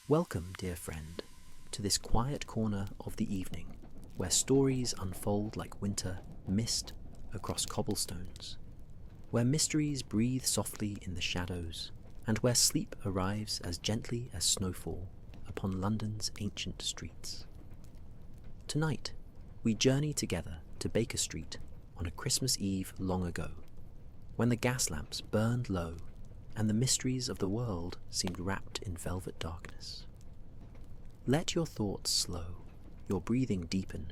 Welcome, dear friend, to this quiet corner of the evening where stories unfold like winter mist across cobblestones, where mysteries breathe softly in the shadows, and where sleep arrives as gently as snowfall upon London's ancient streets. Tonight, we journey together to Baker Street on a Christmas Eve long ago, when the gas lamps burned low and the mysteries of the world seemed wrapped in velvet darkness. Let your thoughts slow, your breathing deepen,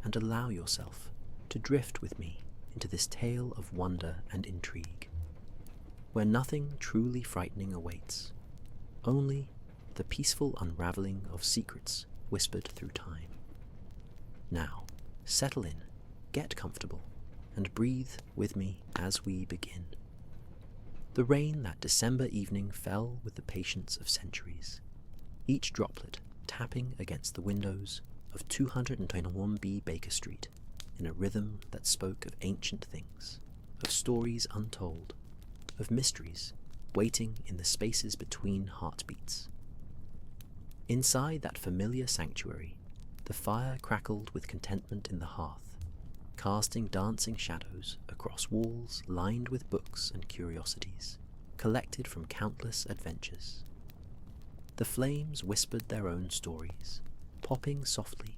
and allow yourself to drift with me into this tale of wonder and intrigue, where nothing truly frightening awaits, only the peaceful unraveling of secrets whispered through time. Now, settle in, get comfortable, and breathe with me as we begin. The rain that December evening fell with the patience of centuries, each droplet tapping against the windows of 221B Baker Street in a rhythm that spoke of ancient things, of stories untold, of mysteries waiting in the spaces between heartbeats. Inside that familiar sanctuary, the fire crackled with contentment in the hearth, casting dancing shadows across walls lined with books and curiosities, collected from countless adventures. The flames whispered their own stories, popping softly,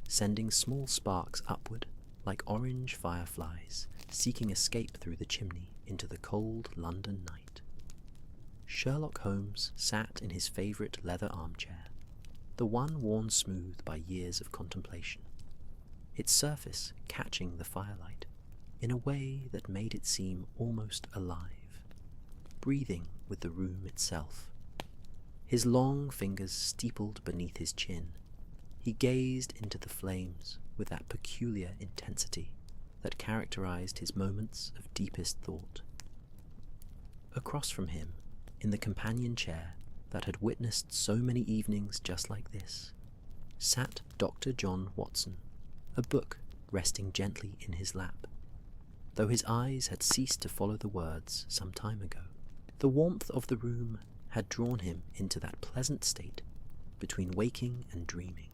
sending small sparks upward like orange fireflies seeking escape through the chimney into the cold London night. Sherlock Holmes sat in his favourite leather armchair, the one worn smooth by years of contemplation, its surface catching the firelight in a way that made it seem almost alive, breathing with the room itself. His long fingers steepled beneath his chin, he gazed into the flames with that peculiar intensity that characterized his moments of deepest thought. Across from him, in the companion chair that had witnessed so many evenings just like this, sat Dr. John Watson, a book resting gently in his lap, though his eyes had ceased to follow the words some time ago. The warmth of the room had drawn him into that pleasant state between waking and dreaming,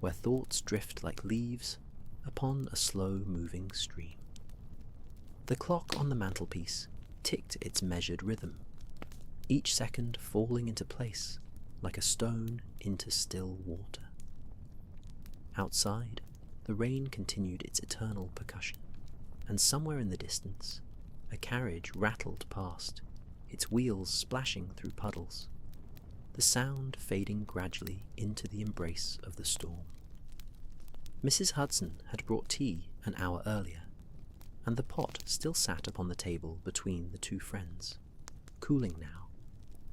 where thoughts drift like leaves upon a slow-moving stream. The clock on the mantelpiece ticked its measured rhythm, each second falling into place like a stone into still water. Outside, the rain continued its eternal percussion, and somewhere in the distance, a carriage rattled past, its wheels splashing through puddles, the sound fading gradually into the embrace of the storm. Mrs. Hudson had brought tea an hour earlier, and the pot still sat upon the table between the two friends, cooling now,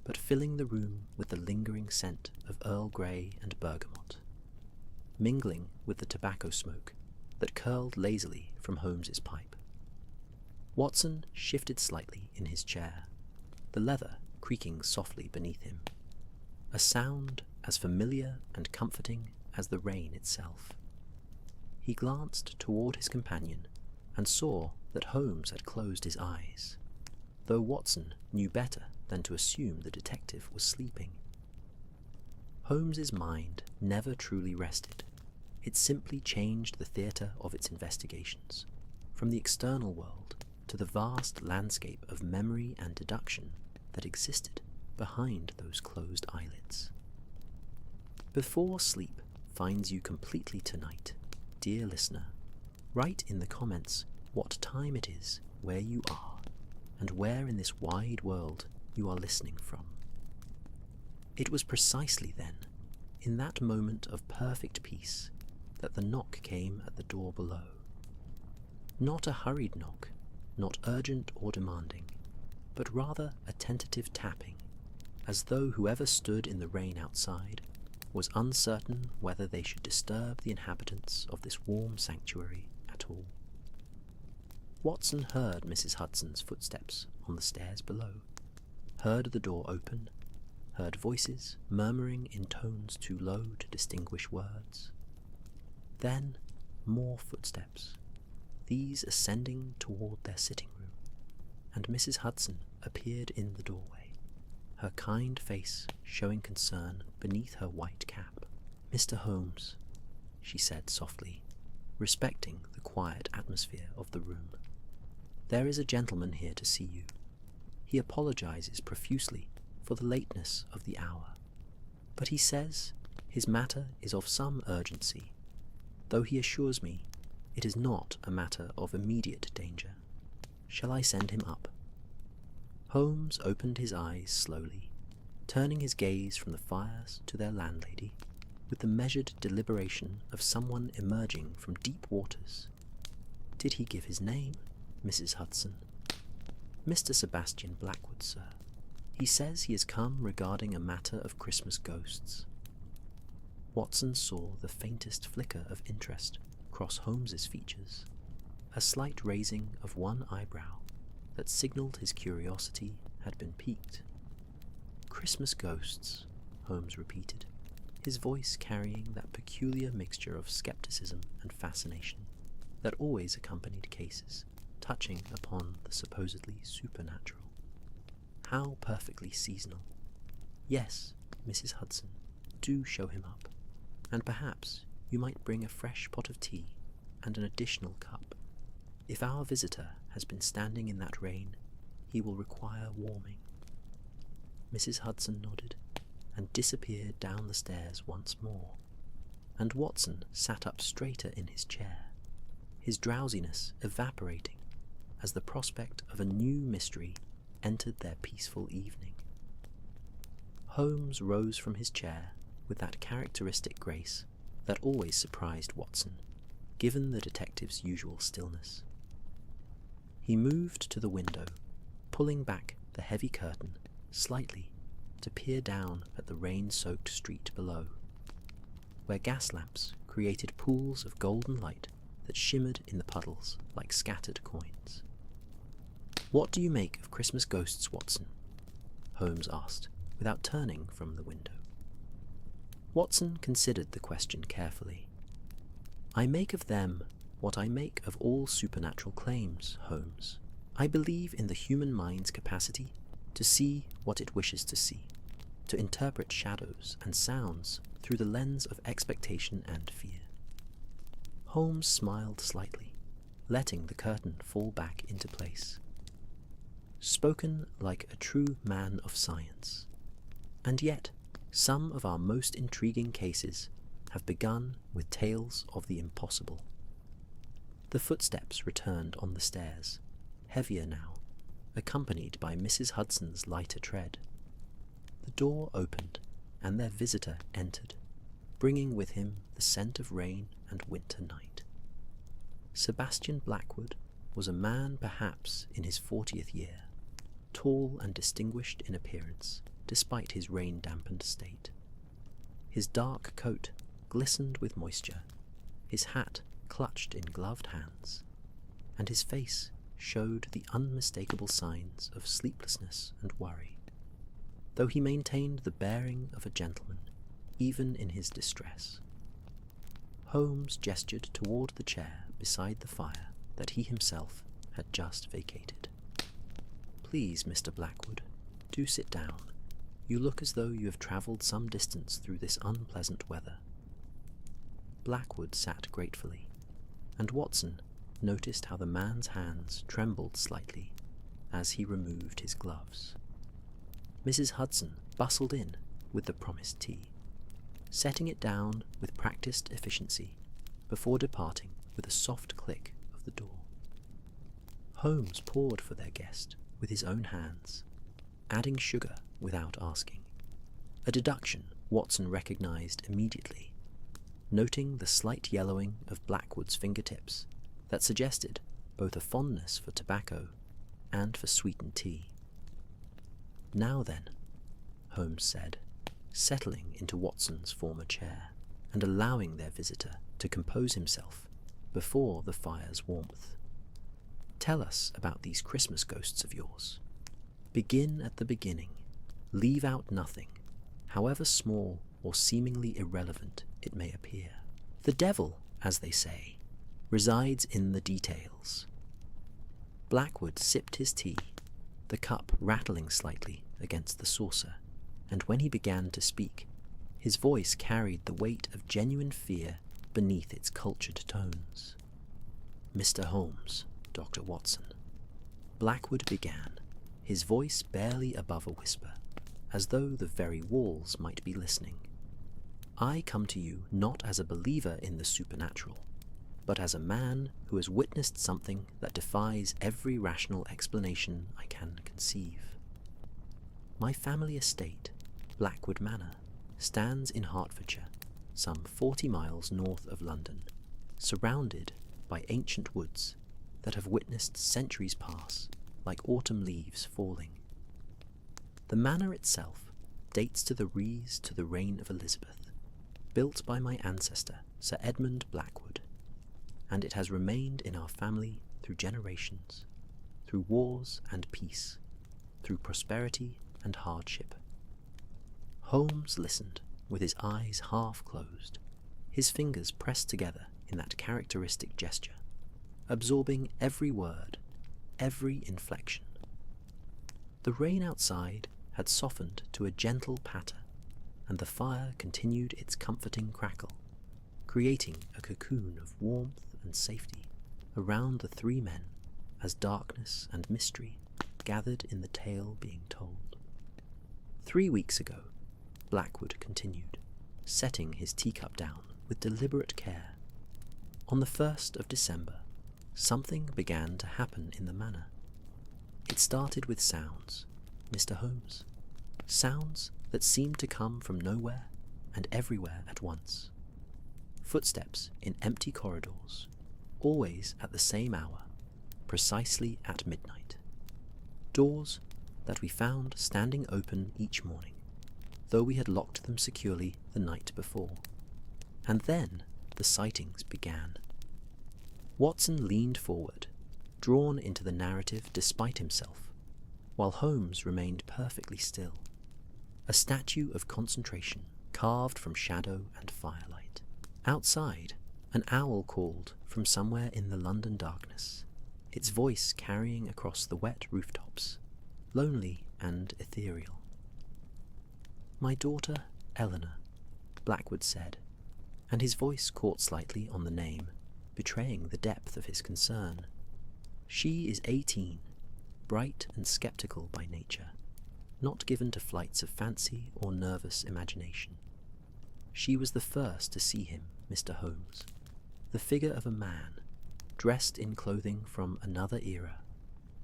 but filling the room with the lingering scent of Earl Grey and bergamot, mingling with the tobacco smoke that curled lazily from Holmes's pipe. Watson shifted slightly in his chair, the leather creaking softly beneath him, a sound as familiar and comforting as the rain itself. He glanced toward his companion and saw that Holmes had closed his eyes, though Watson knew better than to assume the detective was sleeping. Holmes's mind never truly rested. It simply changed the theatre of its investigations, from the external world to the vast landscape of memory and deduction that existed behind those closed eyelids. Before sleep finds you completely tonight, dear listener, write in the comments what time it is, where you are, and where in this wide world you are listening from. It was precisely then, in that moment of perfect peace, that the knock came at the door below. Not a hurried knock, not urgent or demanding, but rather a tentative tapping, as though whoever stood in the rain outside was uncertain whether they should disturb the inhabitants of this warm sanctuary at all. Watson heard Mrs. Hudson's footsteps on the stairs below, heard the door open, heard voices murmuring in tones too low to distinguish words. Then more footsteps, these ascending toward their sitting room, and Mrs. Hudson appeared in the doorway, her kind face showing concern beneath her white cap. "Mr. Holmes," she said softly, respecting the quiet atmosphere of the room. "There is a gentleman here to see you. He apologizes profusely for the lateness of the hour, but he says his matter is of some urgency, though he assures me it is not a matter of immediate danger. Shall I send him up?" Holmes opened his eyes slowly, turning his gaze from the fires to their landlady, with the measured deliberation of someone emerging from deep waters. "Did he give his name, Mrs. Hudson?" "Mr. Sebastian Blackwood, sir. He says he has come regarding a matter of Christmas ghosts." Watson saw the faintest flicker of interest cross Holmes's features, a slight raising of one eyebrow that signalled his curiosity had been piqued. "Christmas ghosts," Holmes repeated, his voice carrying that peculiar mixture of skepticism and fascination that always accompanied cases touching upon the supposedly supernatural. "How perfectly seasonal. Yes, Mrs. Hudson, do show him up, and perhaps you might bring a fresh pot of tea and an additional cup. If our visitor has been standing in that rain, he will require warming." Mrs. Hudson nodded and disappeared down the stairs once more, and Watson sat up straighter in his chair, his drowsiness evaporating as the prospect of a new mystery entered their peaceful evening. Holmes rose from his chair with that characteristic grace that always surprised Watson, given the detective's usual stillness. He moved to the window, pulling back the heavy curtain slightly to peer down at the rain-soaked street below, where gas lamps created pools of golden light that shimmered in the puddles like scattered coins. "What do you make of Christmas ghosts, Watson?" Holmes asked, without turning from the window. Watson considered the question carefully. "I make of them what I make of all supernatural claims, Holmes. I believe in the human mind's capacity to see what it wishes to see, to interpret shadows and sounds through the lens of expectation and fear." Holmes smiled slightly, letting the curtain fall back into place. "Spoken like a true man of science. And yet, some of our most intriguing cases have begun with tales of the impossible." The footsteps returned on the stairs, heavier now, accompanied by Mrs. Hudson's lighter tread. The door opened, and their visitor entered, bringing with him the scent of rain and winter night. Sebastian Blackwood was a man perhaps in his 40th year, tall and distinguished in appearance despite his rain-dampened state. His dark coat glistened with moisture, his hat clutched in gloved hands, and his face showed the unmistakable signs of sleeplessness and worry, though he maintained the bearing of a gentleman even in his distress. Holmes gestured toward the chair beside the fire that he himself had just vacated. "Please, Mr. Blackwood, do sit down. You look as though you have travelled some distance through this unpleasant weather." Blackwood sat gratefully, and Watson noticed how the man's hands trembled slightly as he removed his gloves. Mrs. Hudson bustled in with the promised tea, setting it down with practiced efficiency before departing with a soft click of the door. Holmes poured for their guest with his own hands, adding sugar without asking, a deduction Watson recognized immediately, noting the slight yellowing of Blackwood's fingertips that suggested both a fondness for tobacco and for sweetened tea. "Now then," Holmes said, settling into Watson's former chair and allowing their visitor to compose himself before the fire's warmth. "Tell us about these Christmas ghosts of yours. Begin at the beginning. Leave out nothing, however small or seemingly irrelevant it may appear. The devil, as they say, resides in the details." Blackwood sipped his tea, the cup rattling slightly against the saucer, and when he began to speak, his voice carried the weight of genuine fear beneath its cultured tones. "Mr. Holmes, Dr. Watson," Blackwood began, his voice barely above a whisper, as though the very walls might be listening. "I come to you not as a believer in the supernatural, but as a man who has witnessed something that defies every rational explanation I can conceive. My family estate, Blackwood Manor, stands in Hertfordshire, some 40 miles north of London, surrounded by ancient woods that have witnessed centuries pass like autumn leaves falling. The manor itself dates to the reign of Elizabeth, built by my ancestor Sir Edmund Blackwood, and it has remained in our family through generations, through wars and peace, through prosperity and hardship." Holmes listened with his eyes half closed, his fingers pressed together in that characteristic gesture, absorbing every word, every inflection. The rain outside had softened to a gentle patter, and the fire continued its comforting crackle, creating a cocoon of warmth and safety around the three men as darkness and mystery gathered in the tale being told. 3 weeks ago, Blackwood continued, setting his teacup down with deliberate care. On the 1st of December, something began to happen in the manor. It started with sounds, Mr. Holmes. Sounds that seemed to come from nowhere and everywhere at once. Footsteps in empty corridors, always at the same hour, precisely at midnight. Doors that we found standing open each morning, though we had locked them securely the night before. And then the sightings began. Watson leaned forward, drawn into the narrative despite himself, while Holmes remained perfectly still, a statue of concentration carved from shadow and firelight. Outside, an owl called from somewhere in the London darkness, its voice carrying across the wet rooftops, lonely and ethereal. "My daughter, Eleanor," Blackwood said, and his voice caught slightly on the name, betraying the depth of his concern. "She is 18, bright and skeptical by nature, not given to flights of fancy or nervous imagination. She was the first to see him, Mr. Holmes, the figure of a man, dressed in clothing from another era,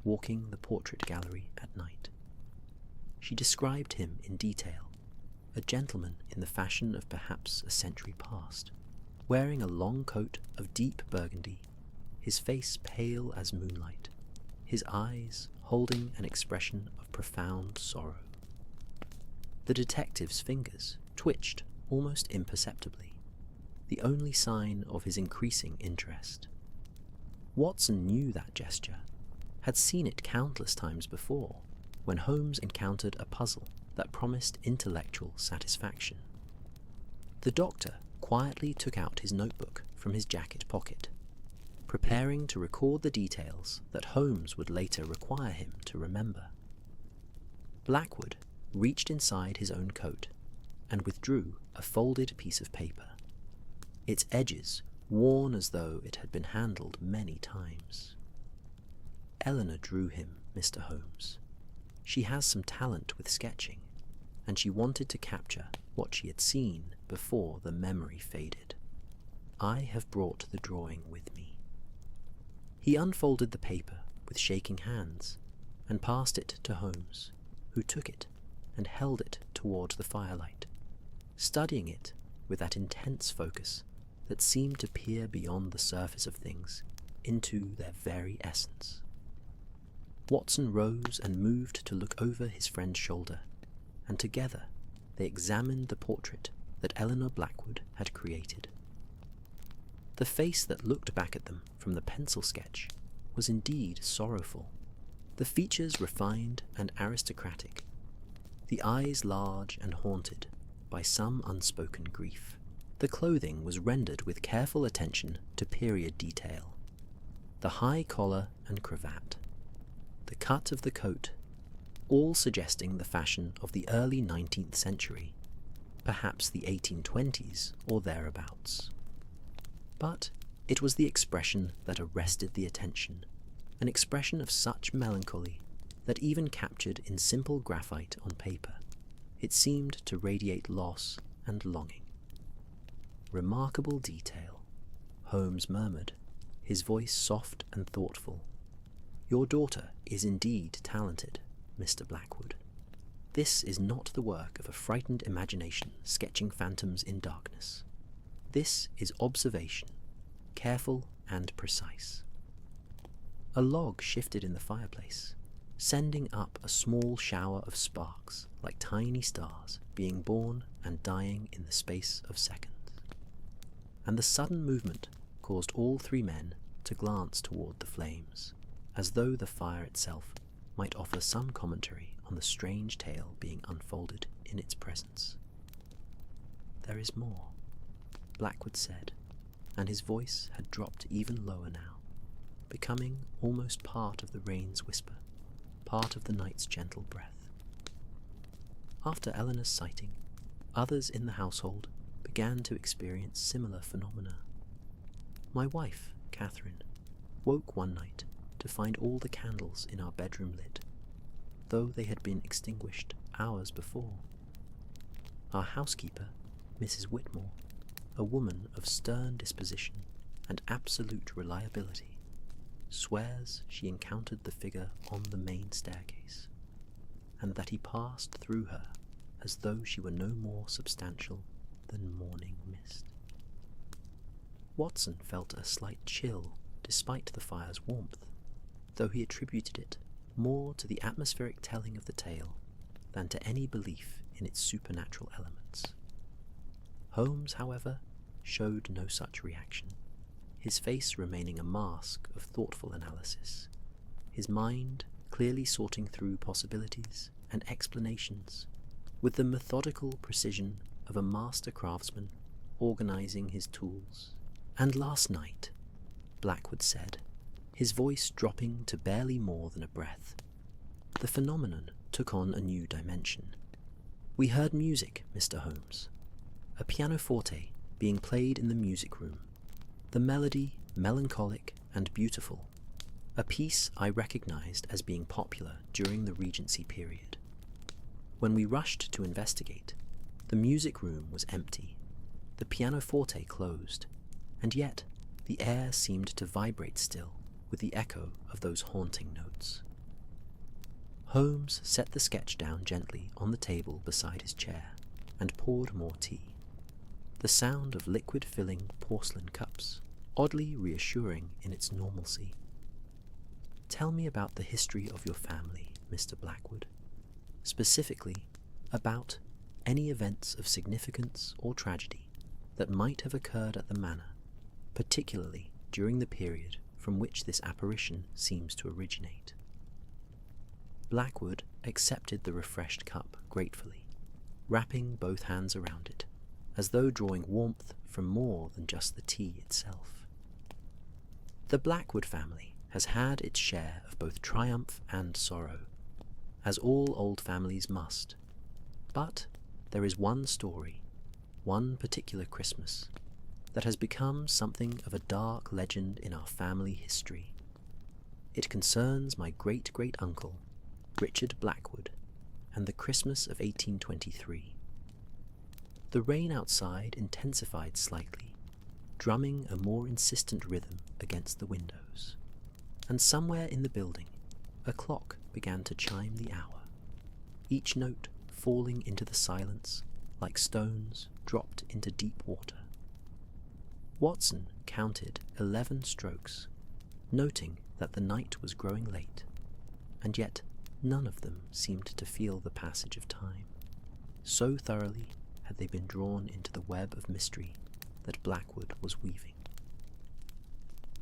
walking the portrait gallery at night. She described him in detail, a gentleman in the fashion of perhaps a century past, wearing a long coat of deep burgundy, his face pale as moonlight, his eyes holding an expression of profound sorrow. The detective's fingers twitched almost imperceptibly, the only sign of his increasing interest. Watson knew that gesture, had seen it countless times before, when Holmes encountered a puzzle that promised intellectual satisfaction. The doctor quietly took out his notebook from his jacket pocket, preparing to record the details that Holmes would later require him to remember. Blackwood reached inside his own coat and withdrew a folded piece of paper, its edges worn as though it had been handled many times. "Eleanor drew him, Mr. Holmes. She has some talent with sketching, and she wanted to capture what she had seen before the memory faded. I have brought the drawing with me." He unfolded the paper with shaking hands and passed it to Holmes, who took it and held it towards the firelight, studying it with that intense focus that seemed to peer beyond the surface of things into their very essence. Watson rose and moved to look over his friend's shoulder, and together they examined the portrait that Eleanor Blackwood had created. The face that looked back at them from the pencil sketch was indeed sorrowful, the features refined and aristocratic, the eyes large and haunted by some unspoken grief. The clothing was rendered with careful attention to period detail. The high collar and cravat, the cut of the coat, all suggesting the fashion of the early 19th century, perhaps the 1820s or thereabouts. But it was the expression that arrested the attention, an expression of such melancholy that even captured in simple graphite on paper, it seemed to radiate loss and longing. "Remarkable detail," Holmes murmured, his voice soft and thoughtful. "Your daughter is indeed talented, Mr. Blackwood. This is not the work of a frightened imagination sketching phantoms in darkness. This is observation, careful and precise." A log shifted in the fireplace, sending up a small shower of sparks like tiny stars being born and dying in the space of seconds. And the sudden movement caused all three men to glance toward the flames, as though the fire itself might offer some commentary on the strange tale being unfolded in its presence. "There is more," Blackwood said, and his voice had dropped even lower now, becoming almost part of the rain's whisper, part of the night's gentle breath. After Eleanor's sighting, others in the household began to experience similar phenomena. My wife, Catherine, woke one night to find all the candles in our bedroom lit, though they had been extinguished hours before. Our housekeeper, Mrs. Whitmore, a woman of stern disposition and absolute reliability, swears she encountered the figure on the main staircase, and that he passed through her as though she were no more substantial than morning mist. Watson felt a slight chill despite the fire's warmth, though he attributed it more to the atmospheric telling of the tale than to any belief in its supernatural elements. Holmes, however, showed no such reaction, his face remaining a mask of thoughtful analysis, his mind clearly sorting through possibilities and explanations with the methodical precision of a master craftsman organizing his tools. "And last night," Blackwood said, his voice dropping to barely more than a breath, "the phenomenon took on a new dimension. We heard music, Mr. Holmes, a pianoforte being played in the music room, the melody melancholic and beautiful, a piece I recognized as being popular during the Regency period. When we rushed to investigate, the music room was empty, the pianoforte closed, and yet the air seemed to vibrate still with the echo of those haunting notes." Holmes set the sketch down gently on the table beside his chair and poured more tea, the sound of liquid filling porcelain cups oddly reassuring in its normalcy. "Tell me about the history of your family, Mr. Blackwood, specifically about any events of significance or tragedy that might have occurred at the manor, particularly during the period from which this apparition seems to originate." Blackwood accepted the refreshed cup gratefully, wrapping both hands around it, as though drawing warmth from more than just the tea itself. "The Blackwood family has had its share of both triumph and sorrow, as all old families must, but there is one story, one particular Christmas, that has become something of a dark legend in our family history. It concerns my great-great-uncle, Richard Blackwood, and the Christmas of 1823. The rain outside intensified slightly, drumming a more insistent rhythm against the windows, and somewhere in the building a clock began to chime the hour, each note falling into the silence like stones dropped into deep water. Watson counted 11 strokes, noting that the night was growing late, and yet none of them seemed to feel the passage of time. So thoroughly had they been drawn into the web of mystery that Blackwood was weaving.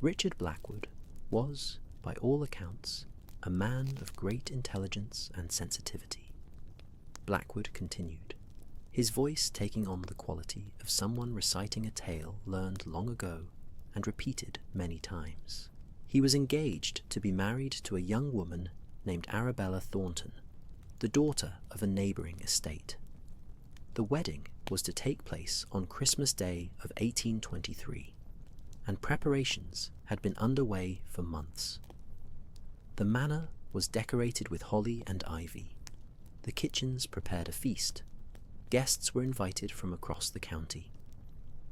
Richard Blackwood was, by all accounts, a man of great intelligence and sensitivity. Blackwood continued, his voice taking on the quality of someone reciting a tale learned long ago and repeated many times. He was engaged to be married to a young woman named Arabella Thornton, the daughter of a neighbouring estate. The wedding was to take place on Christmas Day of 1823, and preparations had been underway for months. The manor was decorated with holly and ivy. The kitchens prepared a feast. Guests were invited from across the county.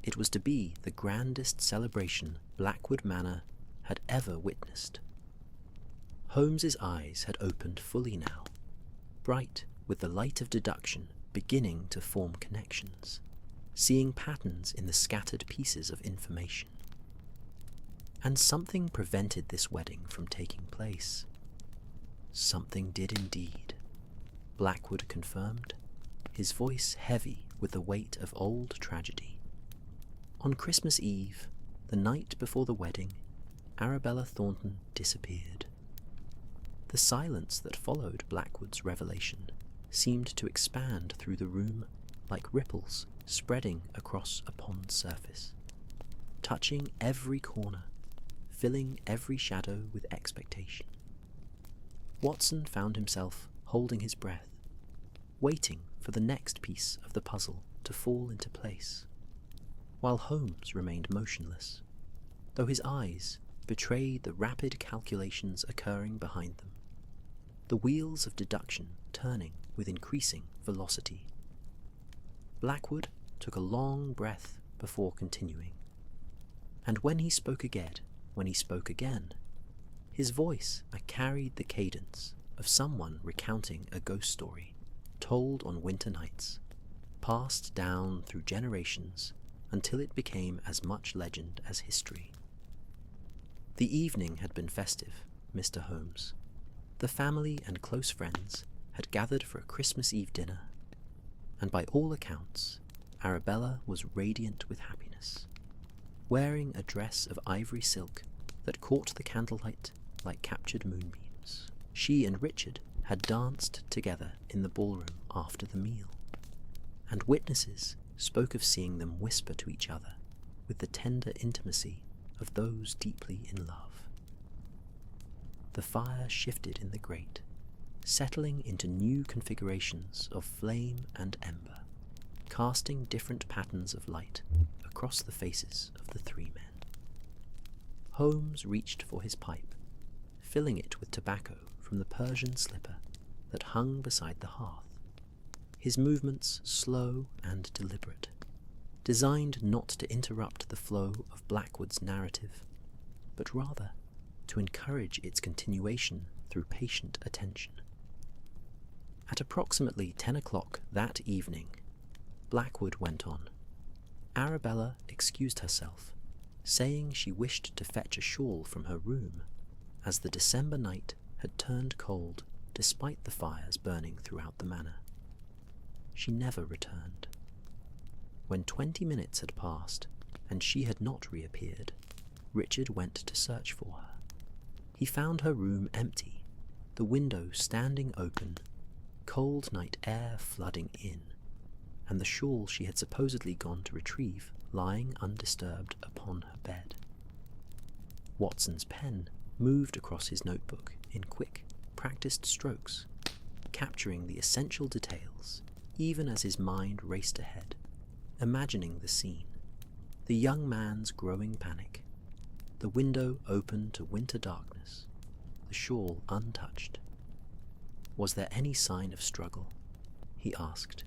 It was to be the grandest celebration Blackwood Manor had ever witnessed. Holmes's eyes had opened fully now, bright with the light of deduction beginning to form connections, seeing patterns in the scattered pieces of information. And something prevented this wedding from taking place. Something did indeed, Blackwood confirmed, his voice heavy with the weight of old tragedy. On Christmas Eve, the night before the wedding, Arabella Thornton disappeared. The silence that followed Blackwood's revelation seemed to expand through the room like ripples spreading across a pond surface, touching every corner, filling every shadow with expectation. Watson found himself holding his breath, waiting for the next piece of the puzzle to fall into place, while Holmes remained motionless, though his eyes betrayed the rapid calculations occurring behind them, the wheels of deduction turning with increasing velocity. Blackwood took a long breath before continuing, and when he spoke again, his voice carried the cadence of someone recounting a ghost story told on winter nights, passed down through generations until it became as much legend as history. The evening had been festive, Mr. Holmes. The family and close friends had gathered for a Christmas Eve dinner, and by all accounts, Arabella was radiant with happiness, wearing a dress of ivory silk that caught the candlelight like captured moonbeams. She and Richard had danced together in the ballroom after the meal, and witnesses spoke of seeing them whisper to each other with the tender intimacy of those deeply in love. The fire shifted in the grate, settling into new configurations of flame and ember, casting different patterns of light across the faces of the three men. Holmes reached for his pipe, filling it with tobacco from the Persian slipper that hung beside the hearth, his movements slow and deliberate, designed not to interrupt the flow of Blackwood's narrative, but rather to encourage its continuation through patient attention. At approximately 10 o'clock that evening, Blackwood went on. Arabella excused herself, saying she wished to fetch a shawl from her room, as the December night had turned cold despite the fires burning throughout the manor. She never returned. When 20 minutes had passed and she had not reappeared, Richard went to search for her. He found her room empty, the window standing open, cold night air flooding in, and the shawl she had supposedly gone to retrieve lying undisturbed upon her bed. Watson's pen moved across his notebook in quick, practiced strokes, capturing the essential details even as his mind raced ahead, imagining the scene, the young man's growing panic, the window open to winter darkness, the shawl untouched. Was there any sign of struggle? He asked,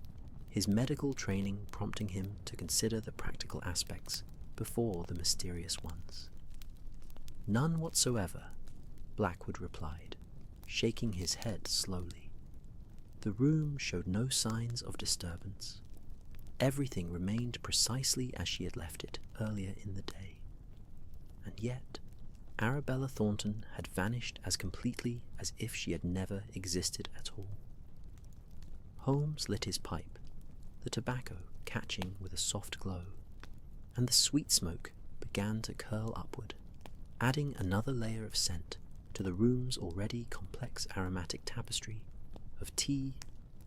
his medical training prompting him to consider the practical aspects before the mysterious ones. None whatsoever, Blackwood replied, shaking his head slowly. The room showed no signs of disturbance. Everything remained precisely as she had left it earlier in the day. And yet, Arabella Thornton had vanished as completely as if she had never existed at all. Holmes lit his pipe, the tobacco catching with a soft glow, and the sweet smoke began to curl upward, adding another layer of scent to the room's already complex aromatic tapestry of tea,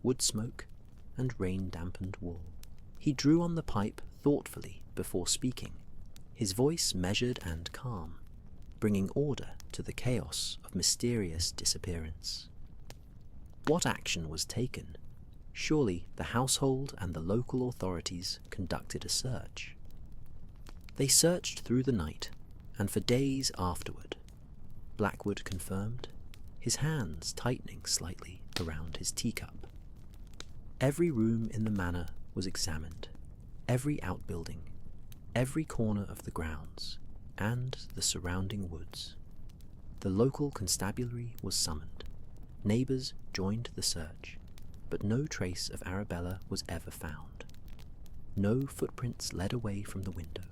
wood smoke, and rain-dampened wall. He drew on the pipe thoughtfully before speaking, his voice measured and calm, bringing order to the chaos of mysterious disappearance. What action was taken? Surely the household and the local authorities conducted a search. They searched through the night, and for days afterward, Blackwood confirmed, his hands tightening slightly around his teacup. Every room in the manor was examined, every outbuilding, every corner of the grounds, and the surrounding woods. The local constabulary was summoned. Neighbours joined the search, but no trace of Arabella was ever found. No footprints led away from the window.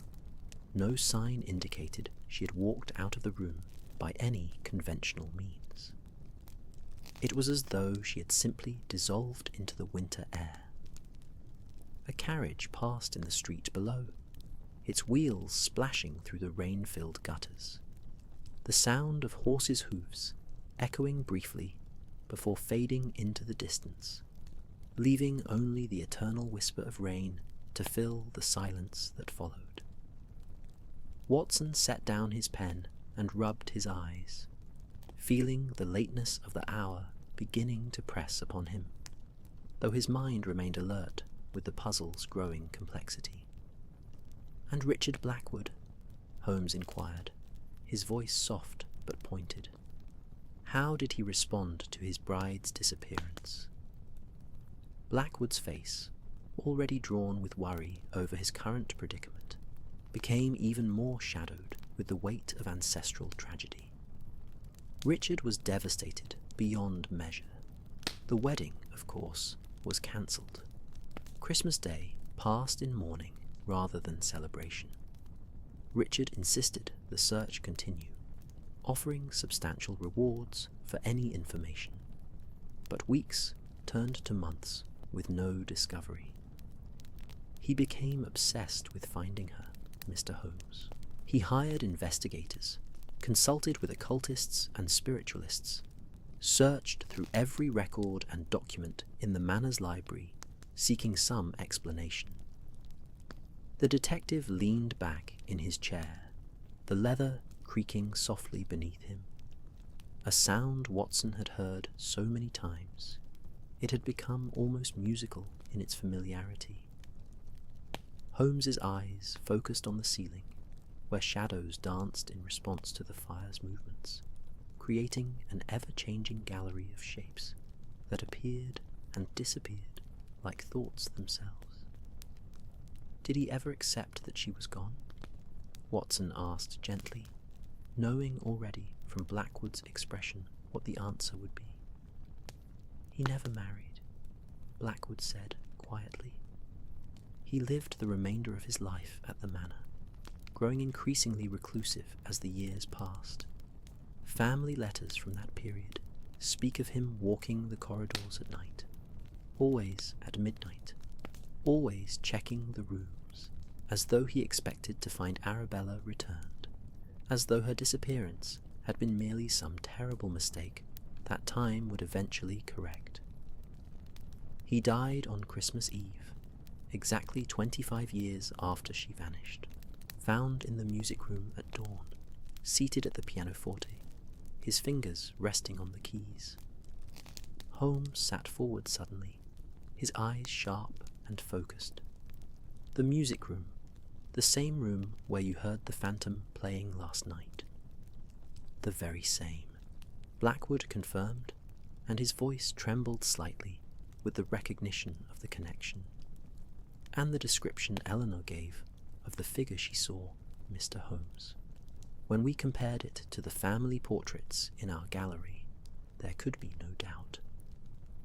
No sign indicated she had walked out of the room by any conventional means. It was as though she had simply dissolved into the winter air. A carriage passed in the street below, its wheels splashing through the rain-filled gutters. The sound of horses' hoofs echoing briefly before fading into the distance, leaving only the eternal whisper of rain to fill the silence that followed. Watson set down his pen and rubbed his eyes, feeling the lateness of the hour beginning to press upon him, though his mind remained alert with the puzzle's growing complexity. "And Richard Blackwood?" Holmes inquired, his voice soft but pointed. How did he respond to his bride's disappearance? Blackwood's face, already drawn with worry over his current predicament, became even more shadowed with the weight of ancestral tragedy. Richard was devastated beyond measure. The wedding, of course, was cancelled. Christmas Day passed in mourning rather than celebration. Richard insisted the search continue, offering substantial rewards for any information. But weeks turned to months with no discovery. He became obsessed with finding her, Mr. Holmes. He hired investigators, consulted with occultists and spiritualists, searched through every record and document in the manor's library, seeking some explanation. The detective leaned back in his chair, the leather creaking softly beneath him. A sound Watson had heard so many times, it had become almost musical in its familiarity. Holmes's eyes focused on the ceiling, where shadows danced in response to the fire's movements, creating an ever-changing gallery of shapes that appeared and disappeared like thoughts themselves. Did he ever accept that she was gone? Watson asked gently, knowing already from Blackwood's expression what the answer would be. He never married, Blackwood said quietly. He lived the remainder of his life at the manor, growing increasingly reclusive as the years passed. Family letters from that period speak of him walking the corridors at night, always at midnight, always checking the rooms, as though he expected to find Arabella returned, as though her disappearance had been merely some terrible mistake that time would eventually correct. He died on Christmas Eve, exactly 25 years after she vanished, found in the music room at dawn, seated at the pianoforte, his fingers resting on the keys. Holmes sat forward suddenly, his eyes sharp and focused. The music room, the same room where you heard the phantom playing last night. The very same, Blackwood confirmed, and his voice trembled slightly with the recognition of the connection, and the description Eleanor gave of the figure she saw, Mr. Holmes. When we compared it to the family portraits in our gallery, there could be no doubt.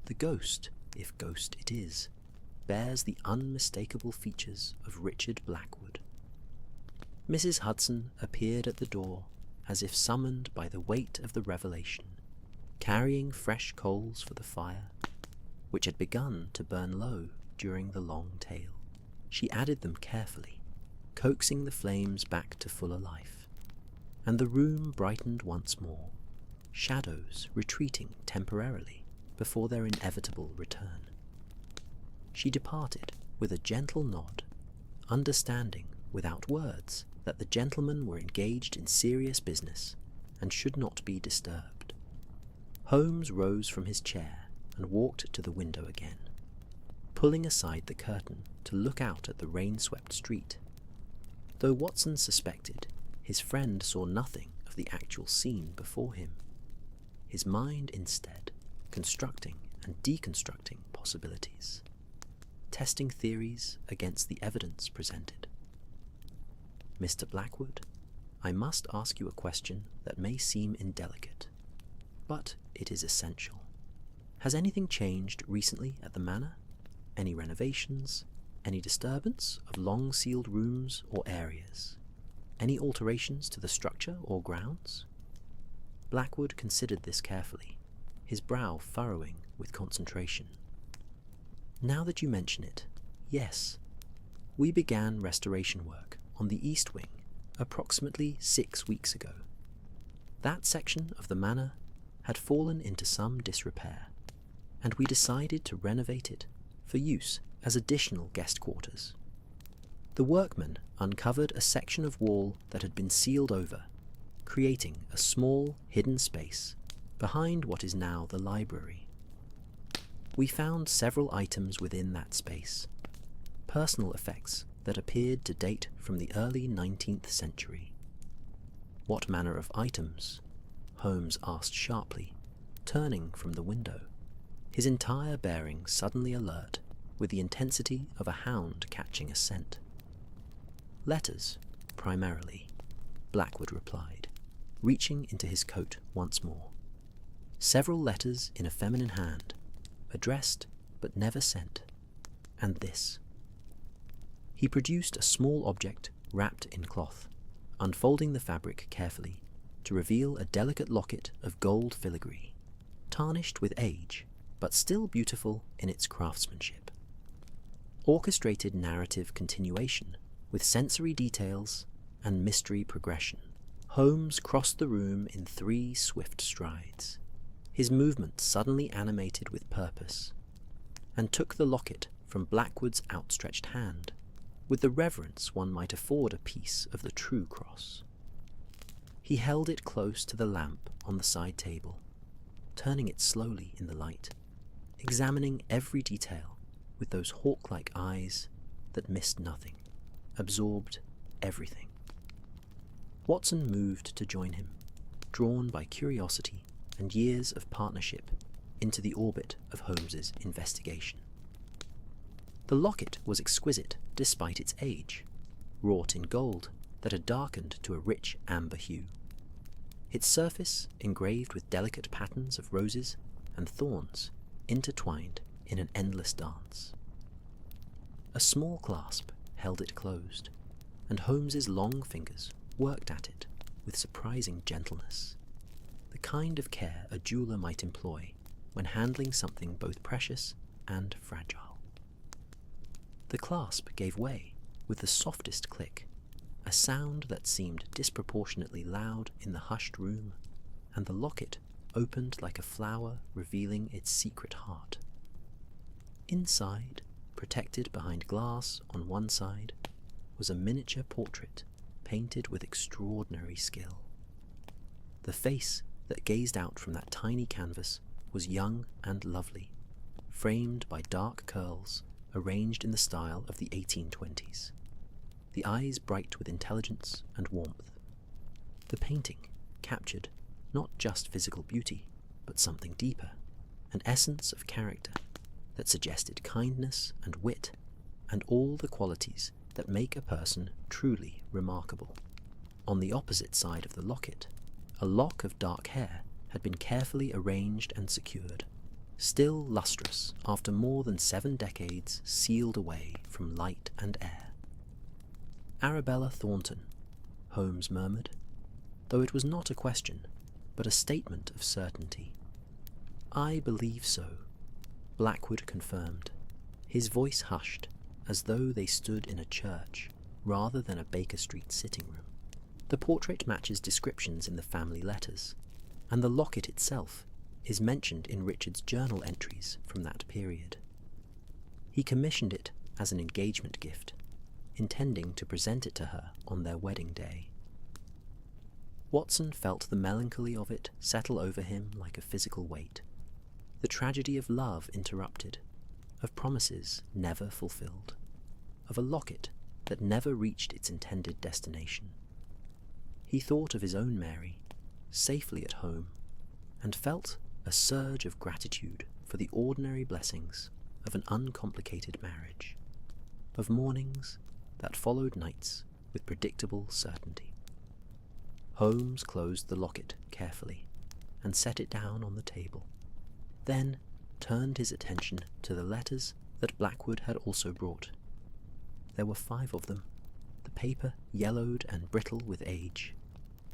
The ghost, if ghost it is, bears the unmistakable features of Richard Blackwood. Mrs. Hudson appeared at the door as if summoned by the weight of the revelation, carrying fresh coals for the fire, which had begun to burn low during the long tale. She added them carefully, coaxing the flames back to fuller life, and the room brightened once more, shadows retreating temporarily before their inevitable return. She departed with a gentle nod, understanding without words that the gentlemen were engaged in serious business and should not be disturbed. Holmes rose from his chair and walked to the window again, pulling aside the curtain to look out at the rain-swept street. Though Watson suspected, his friend saw nothing of the actual scene before him, his mind instead constructing and deconstructing possibilities, testing theories against the evidence presented. Mr. Blackwood, I must ask you a question that may seem indelicate, but it is essential. Has anything changed recently at the manor? Any renovations? Any disturbance of long-sealed rooms or areas? Any alterations to the structure or grounds? Blackwood considered this carefully, his brow furrowing with concentration. Now that you mention it, yes. We began restoration work on the east wing approximately 6 weeks ago. That section of the manor had fallen into some disrepair, and we decided to renovate it for use as additional guest quarters. The workmen uncovered a section of wall that had been sealed over, creating a small hidden space behind what is now the library. We found several items within that space, personal effects that appeared to date from the early 19th century. What manner of items? Holmes asked sharply, turning from the window, his entire bearing suddenly alert with the intensity of a hound catching a scent. Letters, primarily, Blackwood replied, reaching into his coat once more. Several letters in a feminine hand, addressed but never sent, and this. He produced a small object wrapped in cloth, unfolding the fabric carefully to reveal a delicate locket of gold filigree, tarnished with age, but still beautiful in its craftsmanship. Orchestrated narrative continuation with sensory details and mystery progression. Holmes crossed the room in 3 swift strides, his movement suddenly animated with purpose, and took the locket from Blackwood's outstretched hand with the reverence one might afford a piece of the true cross. He held it close to the lamp on the side table, turning it slowly in the light, examining every detail with those hawk-like eyes that missed nothing, absorbed everything. Watson moved to join him, drawn by curiosity and years of partnership into the orbit of Holmes's investigation. The locket was exquisite despite its age, wrought in gold that had darkened to a rich amber hue. Its surface engraved with delicate patterns of roses and thorns intertwined in an endless dance. A small clasp held it closed, and Holmes's long fingers worked at it with surprising gentleness, the kind of care a jeweler might employ when handling something both precious and fragile. The clasp gave way with the softest click, a sound that seemed disproportionately loud in the hushed room, and the locket opened like a flower revealing its secret heart. Inside, protected behind glass on one side, was a miniature portrait painted with extraordinary skill. The face that gazed out from that tiny canvas was young and lovely, framed by dark curls arranged in the style of the 1820s, the eyes bright with intelligence and warmth. The painting captured not just physical beauty, but something deeper, an essence of character that suggested kindness and wit and all the qualities that make a person truly remarkable. On the opposite side of the locket, a lock of dark hair had been carefully arranged and secured, still lustrous after more than 7 decades sealed away from light and air. Arabella Thornton, Holmes murmured, though it was not a question, but a statement of certainty. I believe so, Blackwood confirmed, his voice hushed as though they stood in a church rather than a Baker Street sitting room. The portrait matches descriptions in the family letters, and the locket itself is mentioned in Richard's journal entries from that period. He commissioned it as an engagement gift, intending to present it to her on their wedding day. Watson felt the melancholy of it settle over him like a physical weight. the tragedy of love interrupted, of promises never fulfilled, of a locket that never reached its intended destination. He thought of his own Mary, safely at home, and felt a surge of gratitude for the ordinary blessings of an uncomplicated marriage, of mornings that followed nights with predictable certainty. Holmes closed the locket carefully and set it down on the table, then turned his attention to the letters that Blackwood had also brought. There were 5 of them, the paper yellowed and brittle with age,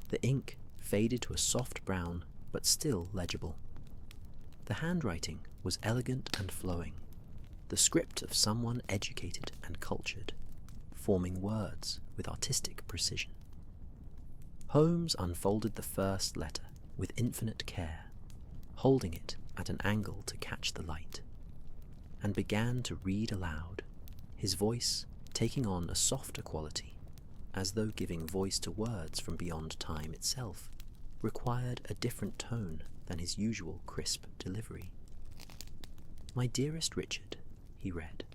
the ink faded to a soft brown but still legible. The handwriting was elegant and flowing, the script of someone educated and cultured, forming words with artistic precision. Holmes unfolded the first letter with infinite care, holding it at an angle to catch the light, and began to read aloud, his voice taking on a softer quality, as though giving voice to words from beyond time itself required a different tone than his usual crisp delivery. "My dearest Richard," he read,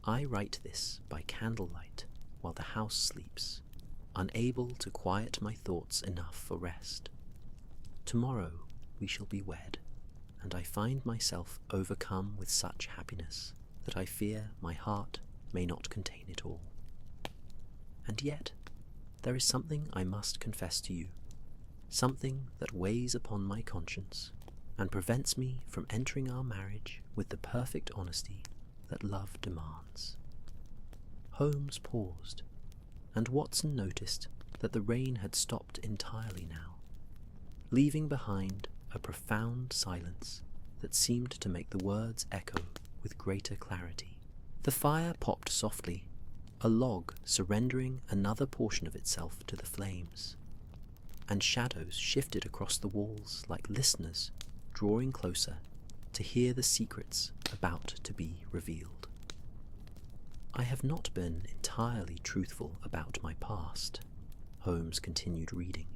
"I write this by candlelight while the house sleeps, unable to quiet my thoughts enough for rest. Tomorrow we shall be wed, and I find myself overcome with such happiness that I fear my heart may not contain it all. And yet there is something I must confess to you, something that weighs upon my conscience and prevents me from entering our marriage with the perfect honesty that love demands." Holmes paused, and Watson noticed that the rain had stopped entirely now, leaving behind a profound silence that seemed to make the words echo with greater clarity. The fire popped softly, a log surrendering another portion of itself to the flames, and shadows shifted across the walls like listeners drawing closer to hear the secrets about to be revealed. "I have not been entirely truthful about my past," Holmes continued reading.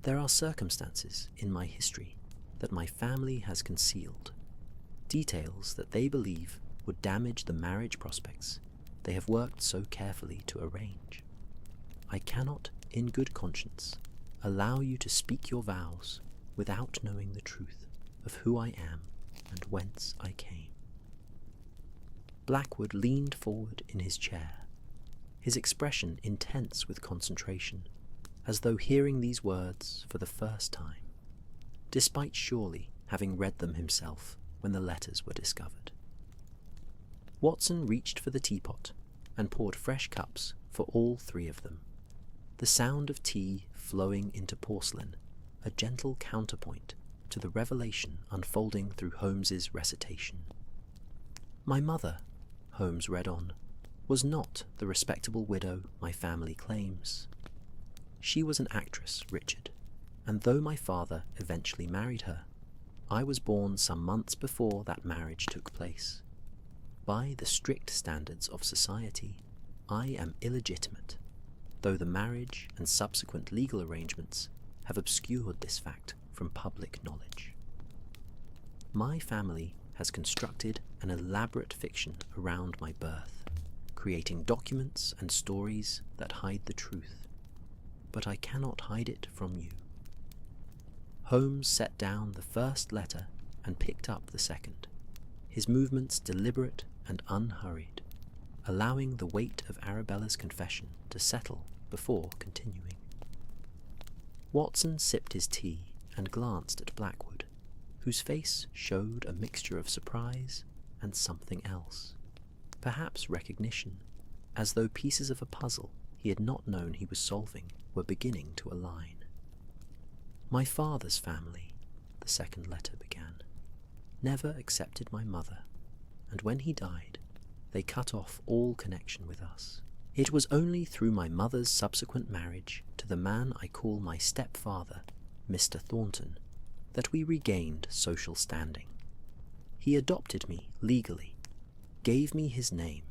"There are circumstances in my history that my family has concealed, details that they believe would damage the marriage prospects they have worked so carefully to arrange. I cannot, in good conscience, allow you to speak your vows without knowing the truth of who I am and whence I came." Blackwood leaned forward in his chair, his expression intense with concentration, as though hearing these words for the first time, despite surely having read them himself when the letters were discovered. Watson reached for the teapot and poured fresh cups for all 3 of them, the sound of tea flowing into porcelain a gentle counterpoint to the revelation unfolding through Holmes's recitation. "My mother," Holmes read on, "was not the respectable widow my family claims. She was an actress, Richard, and though my father eventually married her, I was born some months before that marriage took place. By the strict standards of society, I am illegitimate, though the marriage and subsequent legal arrangements have obscured this fact from public knowledge. My family has constructed an elaborate fiction around my birth, creating documents and stories that hide the truth, but I cannot hide it from you." Holmes set down the first letter and picked up the second, his movements deliberate and unhurried, allowing the weight of Arabella's confession to settle before continuing. Watson sipped his tea and glanced at Blackwood, whose face showed a mixture of surprise and something else, perhaps recognition, as though pieces of a puzzle he had not known he was solving were beginning to align. "My father's family," the second letter began, "never accepted my mother, and when he died, they cut off all connection with us. It was only through my mother's subsequent marriage to the man I call my stepfather, Mr. Thornton, that we regained social standing. He adopted me legally, gave me his name,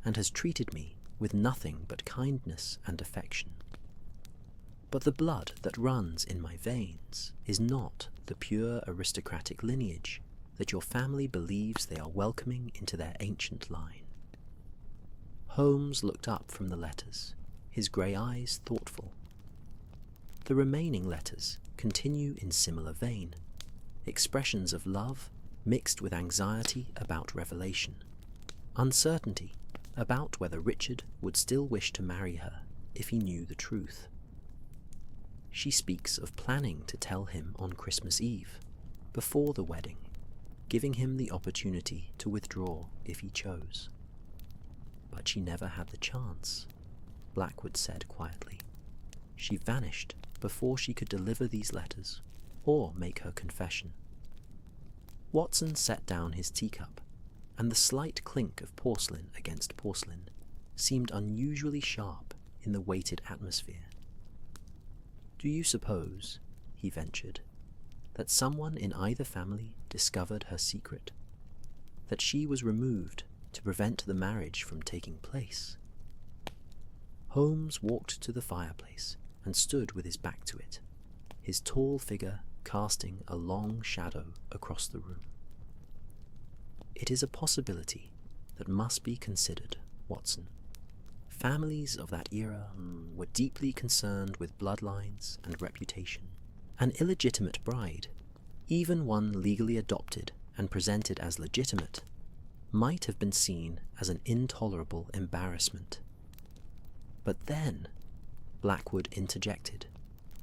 and has treated me with nothing but kindness and affection. But the blood that runs in my veins is not the pure aristocratic lineage that your family believes they are welcoming into their ancient line." Holmes looked up from the letters, his grey eyes thoughtful. The remaining letters continue in similar vein, expressions of love mixed with anxiety about revelation, uncertainty about whether Richard would still wish to marry her if he knew the truth. She speaks of planning to tell him on Christmas Eve, before the wedding, giving him the opportunity to withdraw if he chose. "But she never had the chance," Blackwood said quietly. "She vanished before she could deliver these letters or make her confession." Watson set down his teacup, and the slight clink of porcelain against porcelain seemed unusually sharp in the weighted atmosphere. "Do you suppose," he ventured, "that someone in either family discovered her secret? That she was removed to prevent the marriage from taking place?" Holmes walked to the fireplace and stood with his back to it, his tall figure casting a long shadow across the room. "It is a possibility that must be considered, Watson. Families of that era were deeply concerned with bloodlines and reputation. An illegitimate bride, even one legally adopted and presented as legitimate, might have been seen as an intolerable embarrassment. But then," Blackwood interjected,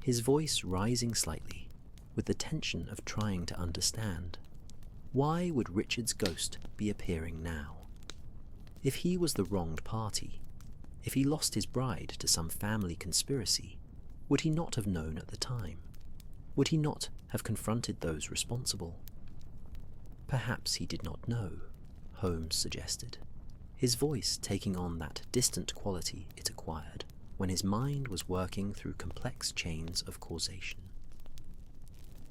his voice rising slightly, with the tension of trying to understand, "why would Richard's ghost be appearing now? If he was the wronged party, if he lost his bride to some family conspiracy, would he not have known at the time? Would he not have confronted those responsible?" "Perhaps he did not know," Holmes suggested, his voice taking on that distant quality it acquired when his mind was working through complex chains of causation.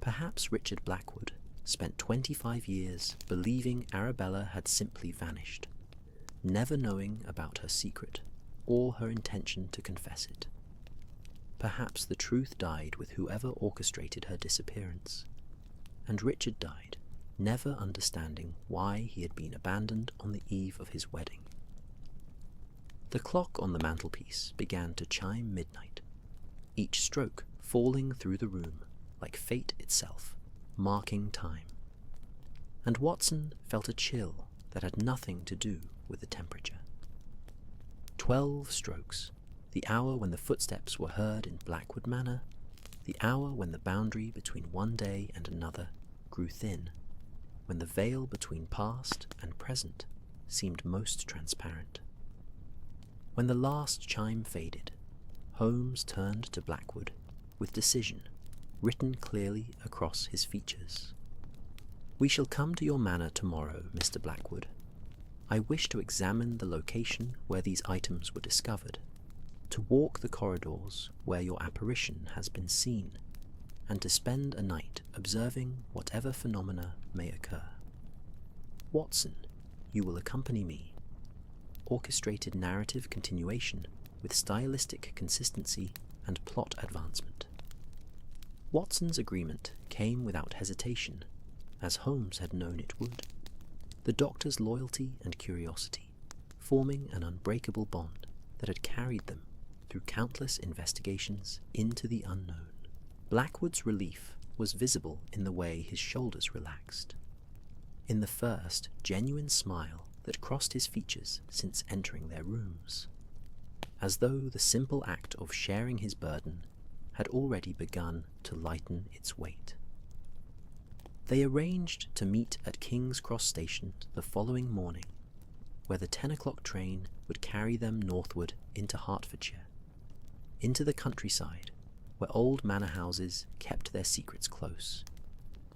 "Perhaps Richard Blackwood spent 25 years believing Arabella had simply vanished, never knowing about her secret or her intention to confess it. Perhaps the truth died with whoever orchestrated her disappearance, and Richard died, never understanding why he had been abandoned on the eve of his wedding." The clock on the mantelpiece began to chime midnight, each stroke falling through the room like fate itself, marking time. And Watson felt a chill that had nothing to do with the temperature. 12 strokes, the hour when the footsteps were heard in Blackwood Manor, the hour when the boundary between one day and another grew thin, when the veil between past and present seemed most transparent. When the last chime faded, Holmes turned to Blackwood with decision written clearly across his features. "We shall come to your manor tomorrow, Mr. Blackwood. I wish to examine the location where these items were discovered, to walk the corridors where your apparition has been seen, and to spend a night observing whatever phenomena may occur. Watson, you will accompany me. Orchestrated narrative continuation with stylistic consistency and plot advancement." Watson's agreement came without hesitation, as Holmes had known it would. The doctor's loyalty and curiosity, forming an unbreakable bond that had carried them through countless investigations into the unknown. Blackwood's relief was visible in the way his shoulders relaxed, in the first genuine smile that crossed his features since entering their rooms, as though the simple act of sharing his burden had already begun to lighten its weight. They arranged to meet at King's Cross Station the following morning, where the 10 o'clock train would carry them northward into Hertfordshire, into the countryside where old manor houses kept their secrets close,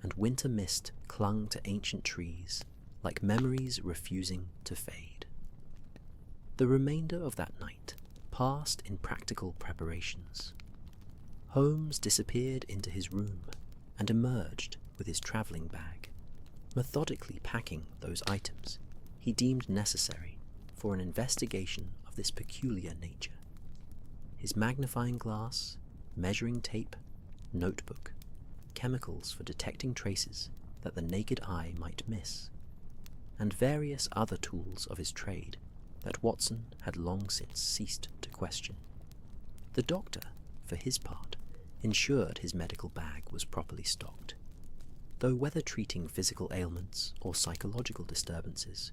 and winter mist clung to ancient trees like memories refusing to fade. The remainder of that night passed in practical preparations. Holmes disappeared into his room and emerged with his travelling bag, methodically packing those items he deemed necessary for an investigation of this peculiar nature. His magnifying glass, measuring tape, notebook, chemicals for detecting traces that the naked eye might miss, and various other tools of his trade that Watson had long since ceased to question. The doctor, for his part, ensured his medical bag was properly stocked, though whether treating physical ailments or psychological disturbances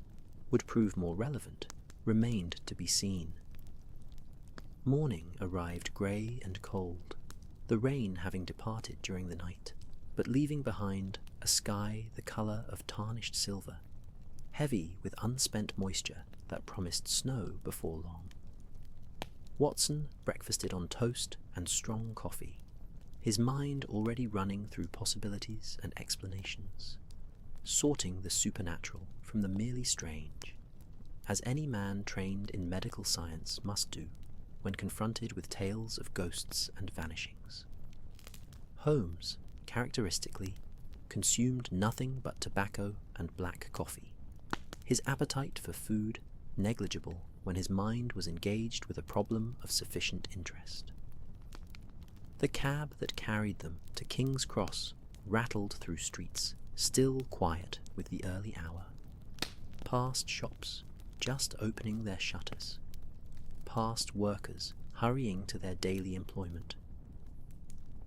would prove more relevant remained to be seen. Morning arrived grey and cold, the rain having departed during the night, but leaving behind a sky the colour of tarnished silver, heavy with unspent moisture that promised snow before long. Watson breakfasted on toast and strong coffee, his mind already running through possibilities and explanations, sorting the supernatural from the merely strange, as any man trained in medical science must do when confronted with tales of ghosts and vanishings. Holmes, characteristically, consumed nothing but tobacco and black coffee, his appetite for food negligible when his mind was engaged with a problem of sufficient interest. The cab that carried them to King's Cross rattled through streets, still quiet with the early hour, past shops just opening their shutters, past workers hurrying to their daily employment,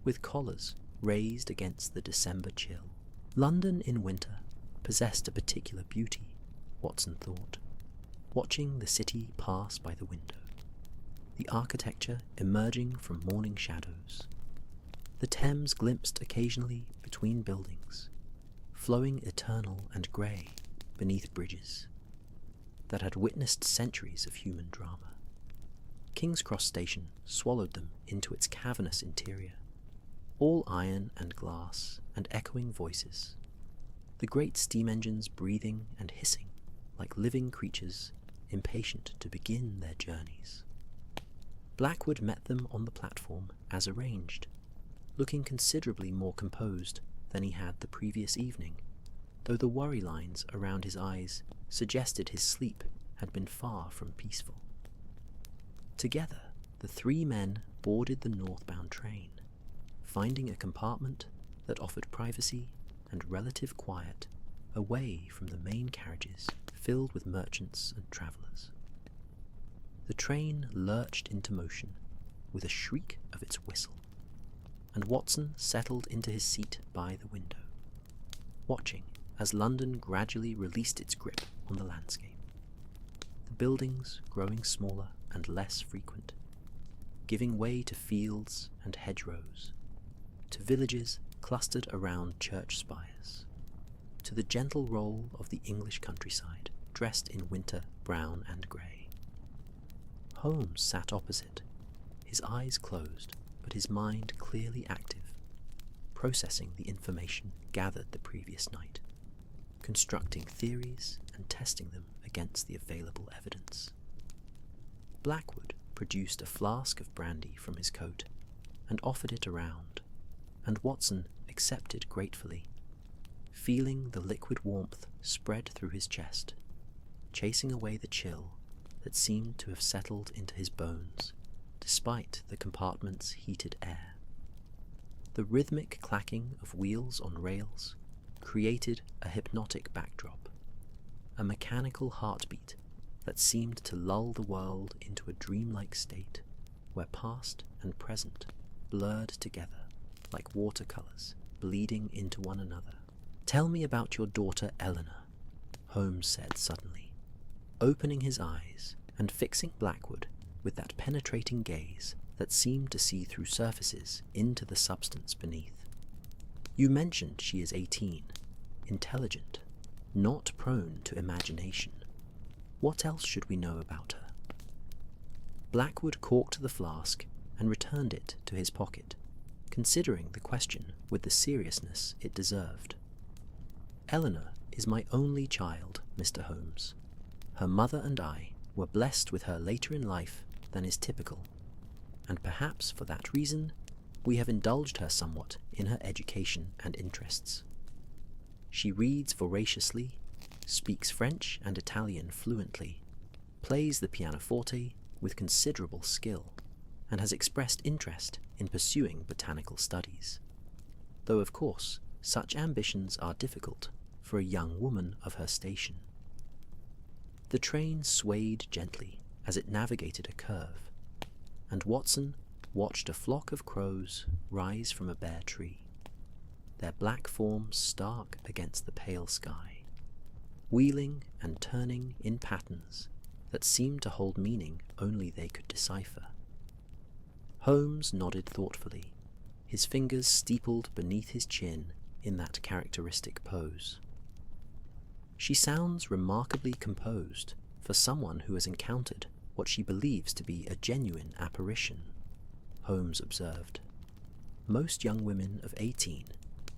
with collars raised against the December chill. London in winter possessed a particular beauty, Watson thought, watching the city pass by the window, the architecture emerging from morning shadows, the Thames glimpsed occasionally between buildings, flowing eternal and grey beneath bridges that had witnessed centuries of human drama. King's Cross Station swallowed them into its cavernous interior, all iron and glass and echoing voices, the great steam engines breathing and hissing like living creatures impatient to begin their journeys. Blackwood met them on the platform as arranged, looking considerably more composed than he had the previous evening, though the worry lines around his eyes suggested his sleep had been far from peaceful. Together, the three men boarded the northbound train, finding a compartment that offered privacy and relative quiet away from the main carriages filled with merchants and travellers. The train lurched into motion with a shriek of its whistle, and Watson settled into his seat by the window, watching as London gradually released its grip on the landscape, the buildings growing smaller and less frequent, giving way to fields and hedgerows, to villages clustered around church spires, to the gentle roll of the English countryside dressed in winter brown and grey. Holmes sat opposite, his eyes closed, but his mind clearly active, processing the information gathered the previous night, constructing theories and testing them against the available evidence. Blackwood produced a flask of brandy from his coat and offered it around, and Watson accepted gratefully, feeling the liquid warmth spread through his chest, chasing away the chill that seemed to have settled into his bones despite the compartment's heated air. The rhythmic clacking of wheels on rails created a hypnotic backdrop, a mechanical heartbeat that seemed to lull the world into a dreamlike state where past and present blurred together like watercolours bleeding into one another. "Tell me about your daughter Eleanor," Holmes said suddenly, opening his eyes and fixing Blackwood with that penetrating gaze that seemed to see through surfaces into the substance beneath. "You mentioned she is 18, intelligent, not prone to imagination. What else should we know about her?" Blackwood corked the flask and returned it to his pocket, considering the question with the seriousness it deserved. "Eleanor is my only child, Mr. Holmes. Her mother and I were blessed with her later in life than is typical, and perhaps for that reason we have indulged her somewhat in her education and interests. She reads voraciously, speaks French and Italian fluently, plays the pianoforte with considerable skill, and has expressed interest in pursuing botanical studies, though of course such ambitions are difficult for a young woman of her station. The train swayed gently as it navigated a curve, and Watson watched a flock of crows rise from a bare tree, their black forms stark against the pale sky, wheeling and turning in patterns that seemed to hold meaning only they could decipher. Holmes nodded thoughtfully, his fingers steepled beneath his chin in that characteristic pose. "She sounds remarkably composed for someone who has encountered what she believes to be a genuine apparition," Holmes observed. "Most young women of 18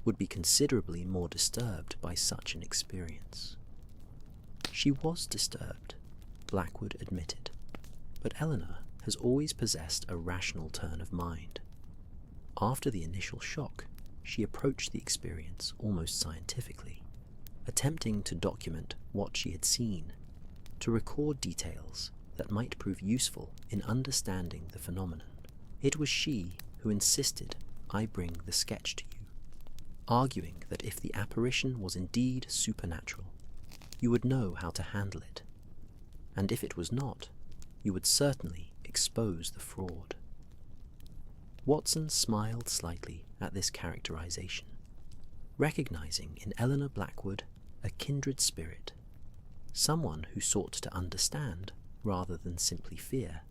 would be considerably more disturbed by such an experience." "She was disturbed," Blackwood admitted, "but Eleanor has always possessed a rational turn of mind. After the initial shock, she approached the experience almost scientifically, attempting to document what she had seen, to record details that might prove useful in understanding the phenomenon. It was she who insisted I bring the sketch to you, arguing that if the apparition was indeed supernatural, you would know how to handle it, and if it was not, you would certainly expose the fraud." Watson smiled slightly at this characterization, recognizing in Eleanor Blackwood a kindred spirit, someone who sought to understand rather than simply fear,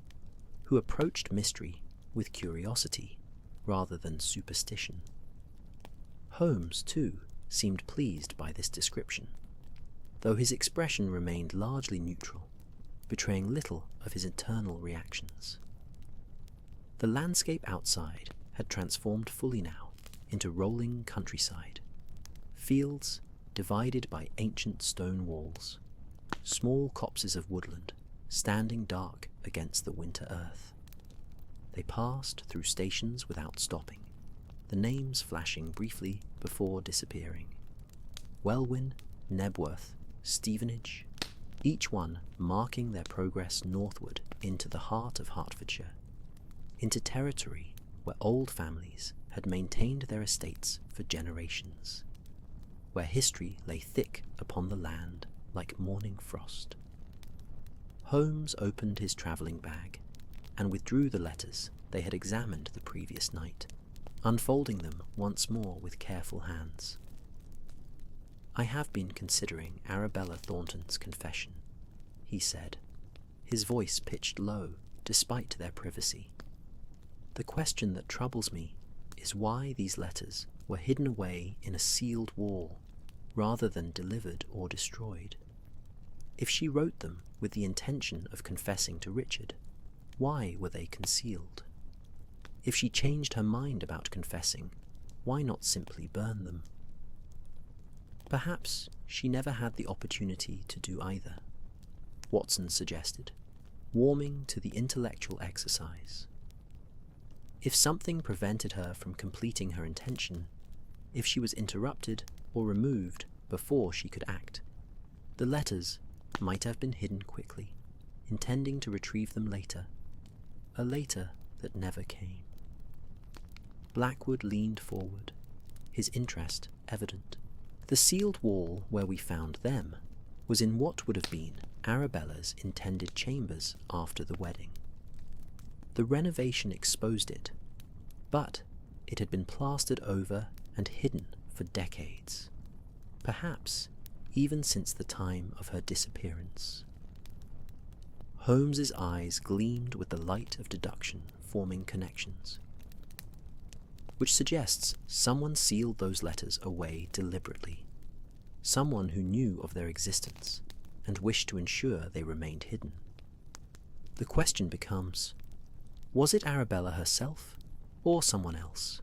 who approached mystery with curiosity rather than superstition. Holmes, too, seemed pleased by this description, though his expression remained largely neutral, betraying little of his internal reactions. The landscape outside had transformed fully now into rolling countryside, fields divided by ancient stone walls, small copses of woodland standing dark against the winter earth. They passed through stations without stopping, the names flashing briefly before disappearing. Welwyn, Nebworth, Stevenage, each one marking their progress northward into the heart of Hertfordshire, into territory where old families had maintained their estates for generations, where history lay thick upon the land like morning frost. Holmes opened his travelling bag and withdrew the letters they had examined the previous night, unfolding them once more with careful hands. "I have been considering Arabella Thornton's confession," he said, his voice pitched low despite their privacy. "The question that troubles me is why these letters were hidden away in a sealed wall rather than delivered or destroyed. If she wrote them with the intention of confessing to Richard, why were they concealed? If she changed her mind about confessing, why not simply burn them? Perhaps she never had the opportunity to do either," Watson suggested, warming to the intellectual exercise. If something prevented her from completing her intention, if she was interrupted or removed before she could act, the letters might have been hidden quickly, intending to retrieve them later, a later that never came. Blackwood leaned forward, his interest evident. "The sealed wall where we found them was in what would have been Arabella's intended chambers after the wedding. The renovation exposed it, but it had been plastered over and hidden for decades, perhaps even since the time of her disappearance." Holmes's eyes gleamed with the light of deduction forming connections, which suggests someone sealed those letters away deliberately, someone who knew of their existence and wished to ensure they remained hidden. The question becomes, was it Arabella herself or someone else?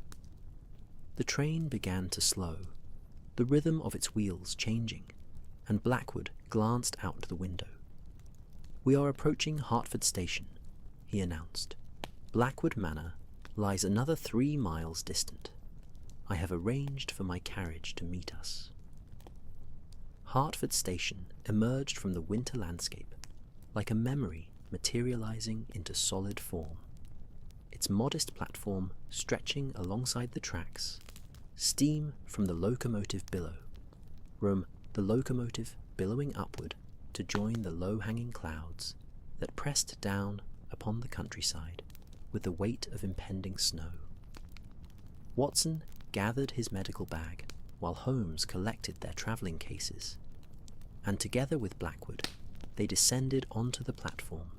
The train began to slow, the rhythm of its wheels changing, and Blackwood glanced out the window. "We are approaching Hertford Station," he announced. "Blackwood Manor lies another 3 miles distant. I have arranged for my carriage to meet us." Hertford Station emerged from the winter landscape like a memory materializing into solid form, its modest platform stretching alongside the tracks, steam from the locomotive billow, the locomotive billowing upward to join the low-hanging clouds that pressed down upon the countryside with the weight of impending snow. Watson gathered his medical bag while Holmes collected their travelling cases, and together with Blackwood they descended onto the platform,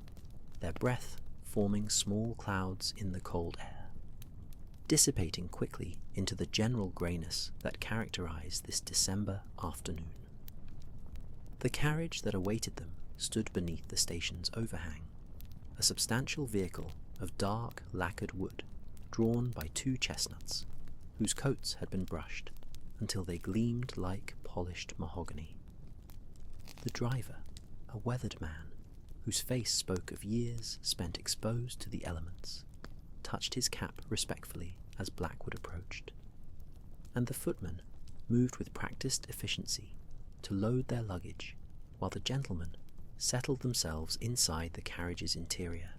their breath forming small clouds in the cold air, dissipating quickly into the general greyness that characterized this December afternoon. The carriage that awaited them stood beneath the station's overhang, a substantial vehicle of dark lacquered wood drawn by two chestnuts, whose coats had been brushed until they gleamed like polished mahogany. The driver, a weathered man, whose face spoke of years spent exposed to the elements, touched his cap respectfully as Blackwood approached, and the footman moved with practiced efficiency to load their luggage, while the gentlemen settled themselves inside the carriage's interior,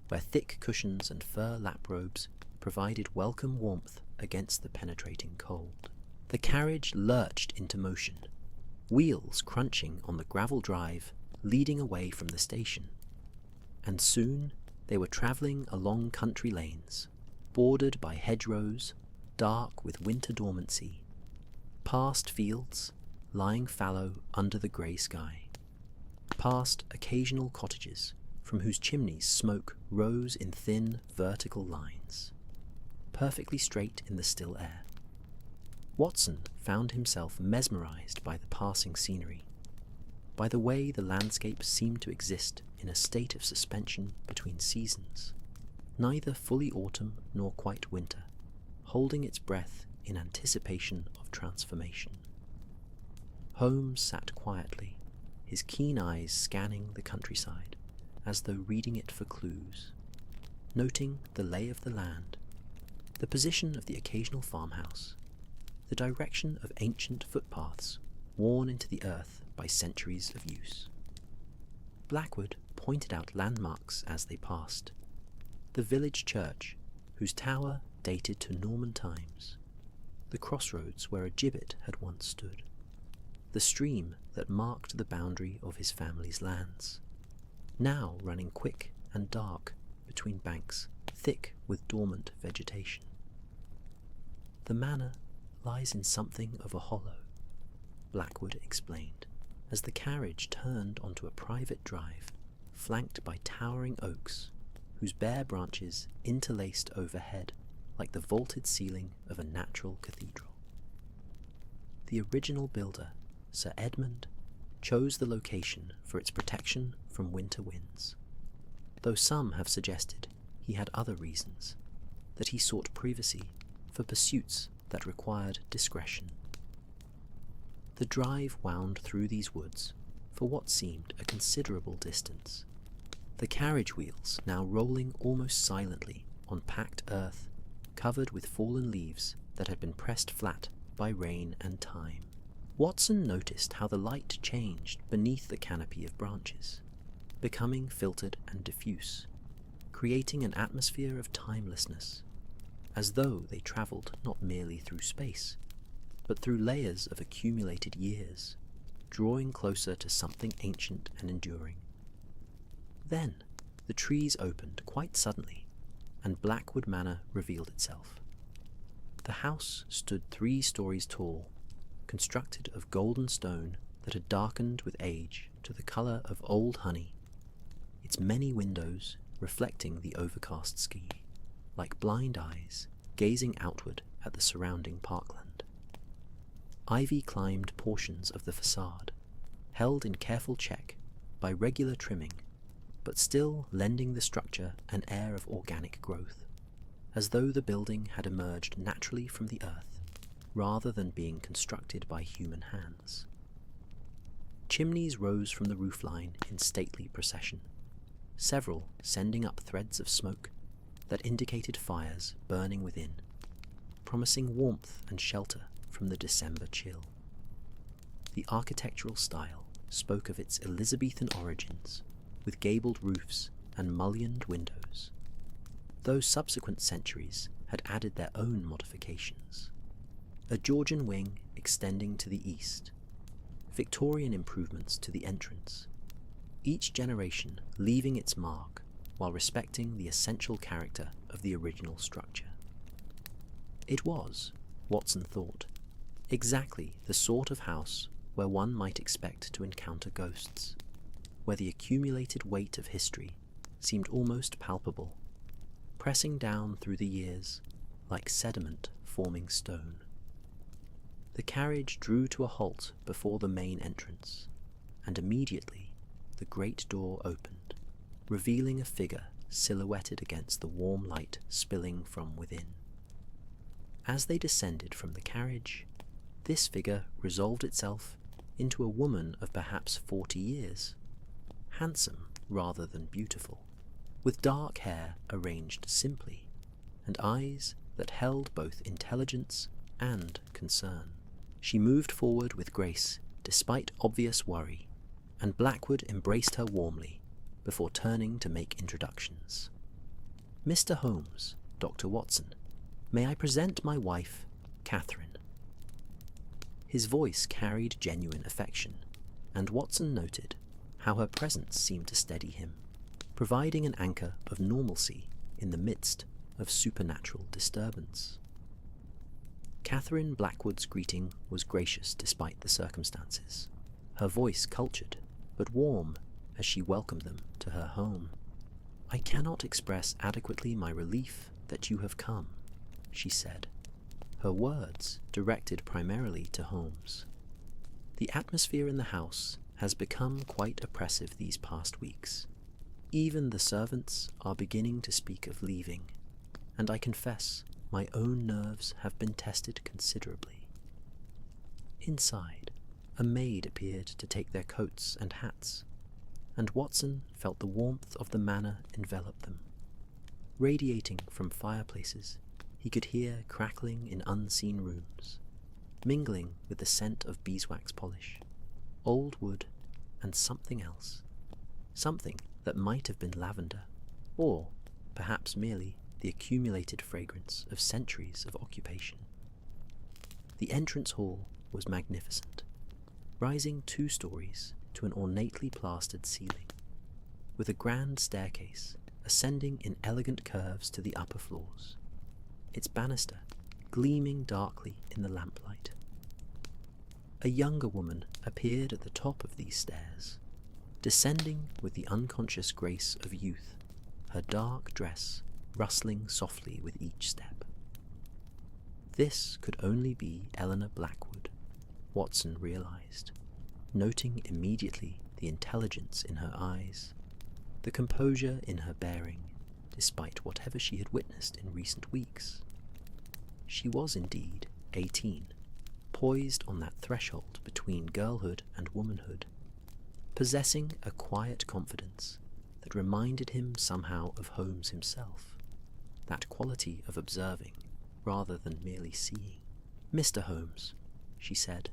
where thick cushions and fur lap-robes provided welcome warmth against the penetrating cold. The carriage lurched into motion, wheels crunching on the gravel drive leading away from the station, and soon they were travelling along country lanes, bordered by hedgerows, dark with winter dormancy, past fields lying fallow under the grey sky, past occasional cottages from whose chimneys smoke rose in thin vertical lines, perfectly straight in the still air. Watson found himself mesmerized by the passing scenery, by the way the landscape seemed to exist in a state of suspension between seasons, neither fully autumn nor quite winter, holding its breath in anticipation of transformation. Holmes sat quietly, his keen eyes scanning the countryside as though reading it for clues, noting the lay of the land, the position of the occasional farmhouse, the direction of ancient footpaths worn into the earth by centuries of use. Blackwood pointed out landmarks as they passed, the village church, whose tower dated to Norman times, the crossroads where a gibbet had once stood, the stream that marked the boundary of his family's lands, now running quick and dark between banks thick with dormant vegetation. The manor lies in something of a hollow, Blackwood explained, as the carriage turned onto a private drive flanked by towering oaks whose bare branches interlaced overhead like the vaulted ceiling of a natural cathedral. The original builder, Sir Edmund, chose the location for its protection from winter winds, though some have suggested he had other reasons, that he sought privacy for pursuits that required discretion. The drive wound through these woods for what seemed a considerable distance, the carriage wheels now rolling almost silently on packed earth covered with fallen leaves that had been pressed flat by rain and time. Watson noticed how the light changed beneath the canopy of branches, becoming filtered and diffuse, creating an atmosphere of timelessness, as though they travelled not merely through space, but through layers of accumulated years, drawing closer to something ancient and enduring. Then the trees opened quite suddenly, and Blackwood Manor revealed itself. The house stood 3 stories tall, constructed of golden stone that had darkened with age to the colour of old honey, its many windows reflecting the overcast sky, like blind eyes gazing outward at the surrounding parkland. Ivy climbed portions of the facade, held in careful check by regular trimming, but still lending the structure an air of organic growth, as though the building had emerged naturally from the earth, rather than being constructed by human hands. Chimneys rose from the roofline in stately procession, several sending up threads of smoke that indicated fires burning within, promising warmth and shelter from the December chill. The architectural style spoke of its Elizabethan origins, with gabled roofs and mullioned windows. though subsequent centuries had added their own modifications. A Georgian wing extending to the east, Victorian improvements to the entrance, each generation leaving its mark while respecting the essential character of the original structure. It was, Watson thought, exactly the sort of house where one might expect to encounter ghosts, where the accumulated weight of history seemed almost palpable, pressing down through the years like sediment forming stone. The carriage drew to a halt before the main entrance, and immediately the great door opened, revealing a figure silhouetted against the warm light spilling from within. As they descended from the carriage, this figure resolved itself into a woman of perhaps 40 years, handsome rather than beautiful, with dark hair arranged simply, and eyes that held both intelligence and concern. She moved forward with grace despite obvious worry, and Blackwood embraced her warmly before turning to make introductions. "Mr. Holmes, Dr. Watson, may I present my wife, Catherine?" His voice carried genuine affection, and Watson noted how her presence seemed to steady him, providing an anchor of normalcy in the midst of supernatural disturbance. Catherine Blackwood's greeting was gracious despite the circumstances, her voice cultured but warm as she welcomed them to her home. "I cannot express adequately my relief that you have come," she said, her words directed primarily to Holmes. "The atmosphere in the house has become quite oppressive these past weeks. Even the servants are beginning to speak of leaving, and I confess my own nerves have been tested considerably." Inside, a maid appeared to take their coats and hats, and Watson felt the warmth of the manor envelop them. Radiating from fireplaces, he could hear crackling in unseen rooms, mingling with the scent of beeswax polish, old wood, and something else, something that might have been lavender, or perhaps merely the accumulated fragrance of centuries of occupation. The entrance hall was magnificent, rising 2 stories to an ornately plastered ceiling, with a grand staircase ascending in elegant curves to the upper floors, its banister gleaming darkly in the lamplight. A younger woman appeared at the top of these stairs, descending with the unconscious grace of youth, her dark dress rustling softly with each step. This could only be Eleanor Blackwood, Watson realized, noting immediately the intelligence in her eyes, the composure in her bearing, despite whatever she had witnessed in recent weeks. She was indeed 18, poised on that threshold between girlhood and womanhood, possessing a quiet confidence that reminded him somehow of Holmes himself, that quality of observing rather than merely seeing. "Mr. Holmes," she said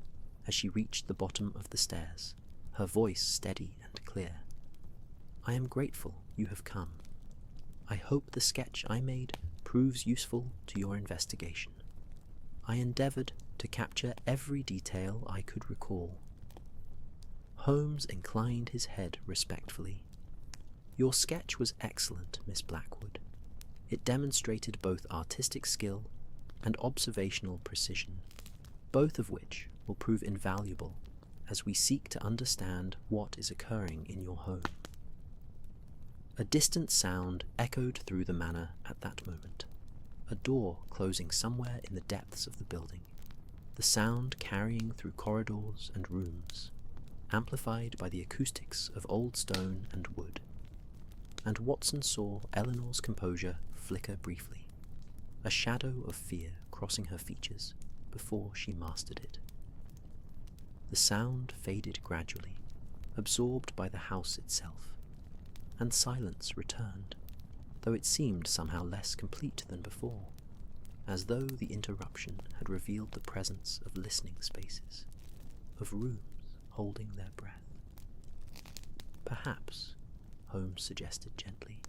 as she reached the bottom of the stairs, her voice steady and clear, "I am grateful you have come. I hope the sketch I made proves useful to your investigation. I endeavoured to capture every detail I could recall." Holmes inclined his head respectfully. "Your sketch was excellent, Miss Blackwood. It demonstrated both artistic skill and observational precision, both of which will prove invaluable as we seek to understand what is occurring in your home." A distant sound echoed through the manor at that moment, a door closing somewhere in the depths of the building, the sound carrying through corridors and rooms, amplified by the acoustics of old stone and wood, and Watson saw Eleanor's composure flicker briefly, a shadow of fear crossing her features before she mastered it. The sound faded gradually, absorbed by the house itself, and silence returned, though it seemed somehow less complete than before, as though the interruption had revealed the presence of listening spaces, of rooms holding their breath. "Perhaps," Holmes suggested gently,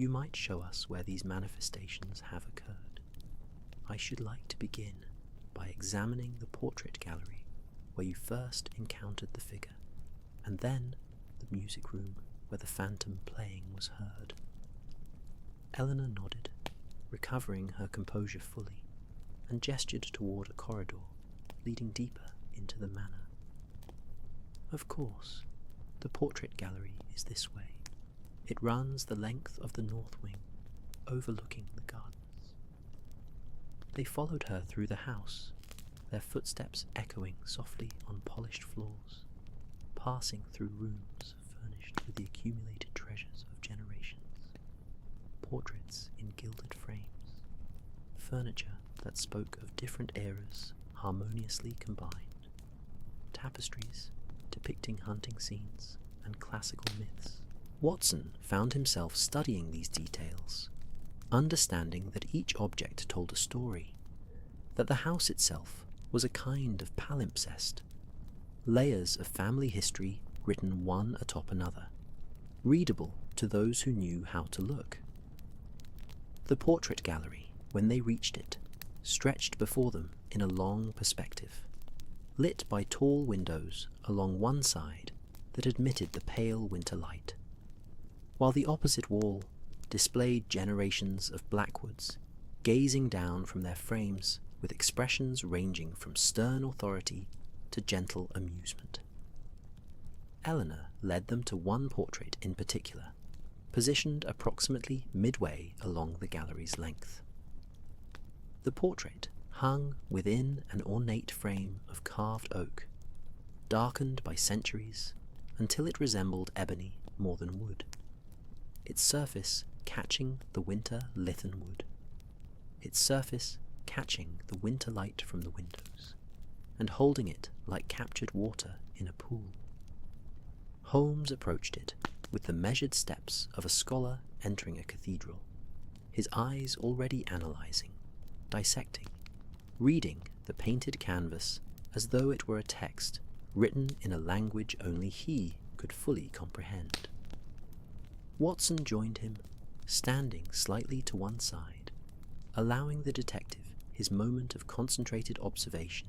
you might show us where these manifestations have occurred. I should like to begin by examining the portrait gallery where you first encountered the figure, and then the music room where the phantom playing was heard. Eleanor nodded, recovering her composure fully, and gestured toward a corridor leading deeper into the manor. Of course, the portrait gallery is this way. It runs the length of the north wing, overlooking the gardens. They followed her through the house, their footsteps echoing softly on polished floors, passing through rooms furnished with the accumulated treasures of generations. Portraits in gilded frames, furniture that spoke of different eras harmoniously combined, tapestries depicting hunting scenes and classical myths. Watson found himself studying these details, understanding that each object told a story, that the house itself was a kind of palimpsest, layers of family history written one atop another, readable to those who knew how to look. The portrait gallery, when they reached it, stretched before them in a long perspective, lit by tall windows along one side that admitted the pale winter light, while the opposite wall displayed generations of Blackwoods gazing down from their frames with expressions ranging from stern authority to gentle amusement. Eleanor led them to one portrait in particular, positioned approximately midway along the gallery's length. The portrait hung within an ornate frame of carved oak, darkened by centuries until it resembled ebony more than wood, its surface catching the winter lithen wood, its surface catching the winter light from the windows, and holding it like captured water in a pool. Holmes approached it with the measured steps of a scholar entering a cathedral, his eyes already analyzing, dissecting, reading the painted canvas as though it were a text written in a language only he could fully comprehend. Watson joined him, standing slightly to one side, allowing the detective his moment of concentrated observation,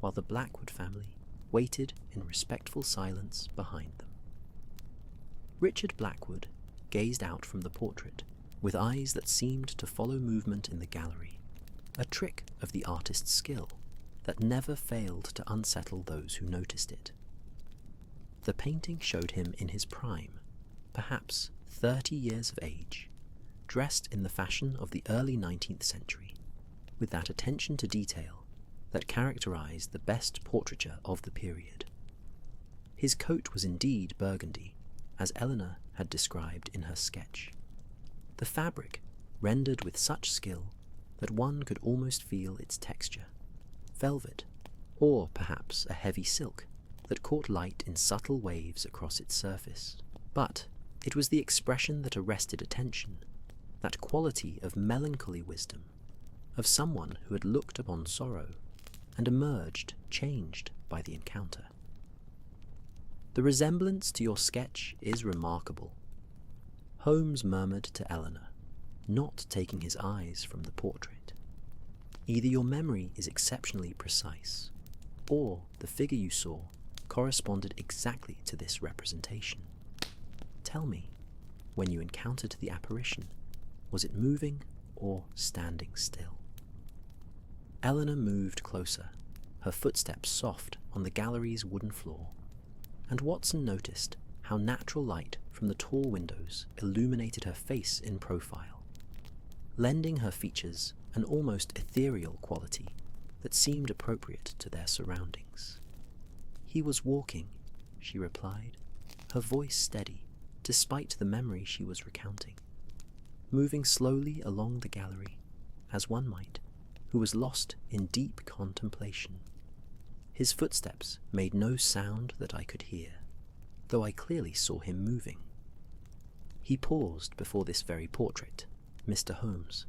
while the Blackwood family waited in respectful silence behind them. Richard Blackwood gazed out from the portrait with eyes that seemed to follow movement in the gallery, a trick of the artist's skill that never failed to unsettle those who noticed it. The painting showed him in his prime, perhaps 30 years of age, dressed in the fashion of the early 19th century, with that attention to detail that characterized the best portraiture of the period. His coat was indeed burgundy, as Eleanor had described in her sketch. The fabric rendered with such skill that one could almost feel its texture, velvet, or perhaps a heavy silk that caught light in subtle waves across its surface. But it was the expression that arrested attention, that quality of melancholy wisdom, of someone who had looked upon sorrow and emerged changed by the encounter. The resemblance to your sketch is remarkable, Holmes murmured to Eleanor, not taking his eyes from the portrait. Either your memory is exceptionally precise, or the figure you saw corresponded exactly to this representation. Tell me, when you encountered the apparition, was it moving or standing still? Eleanor moved closer, her footsteps soft on the gallery's wooden floor, and Watson noticed how natural light from the tall windows illuminated her face in profile, lending her features an almost ethereal quality that seemed appropriate to their surroundings. "He was walking," she replied, her voice steady despite the memory she was recounting, moving slowly along the gallery, as one might, who was lost in deep contemplation. His footsteps made no sound that I could hear, though I clearly saw him moving. He paused before this very portrait, Mr. Holmes,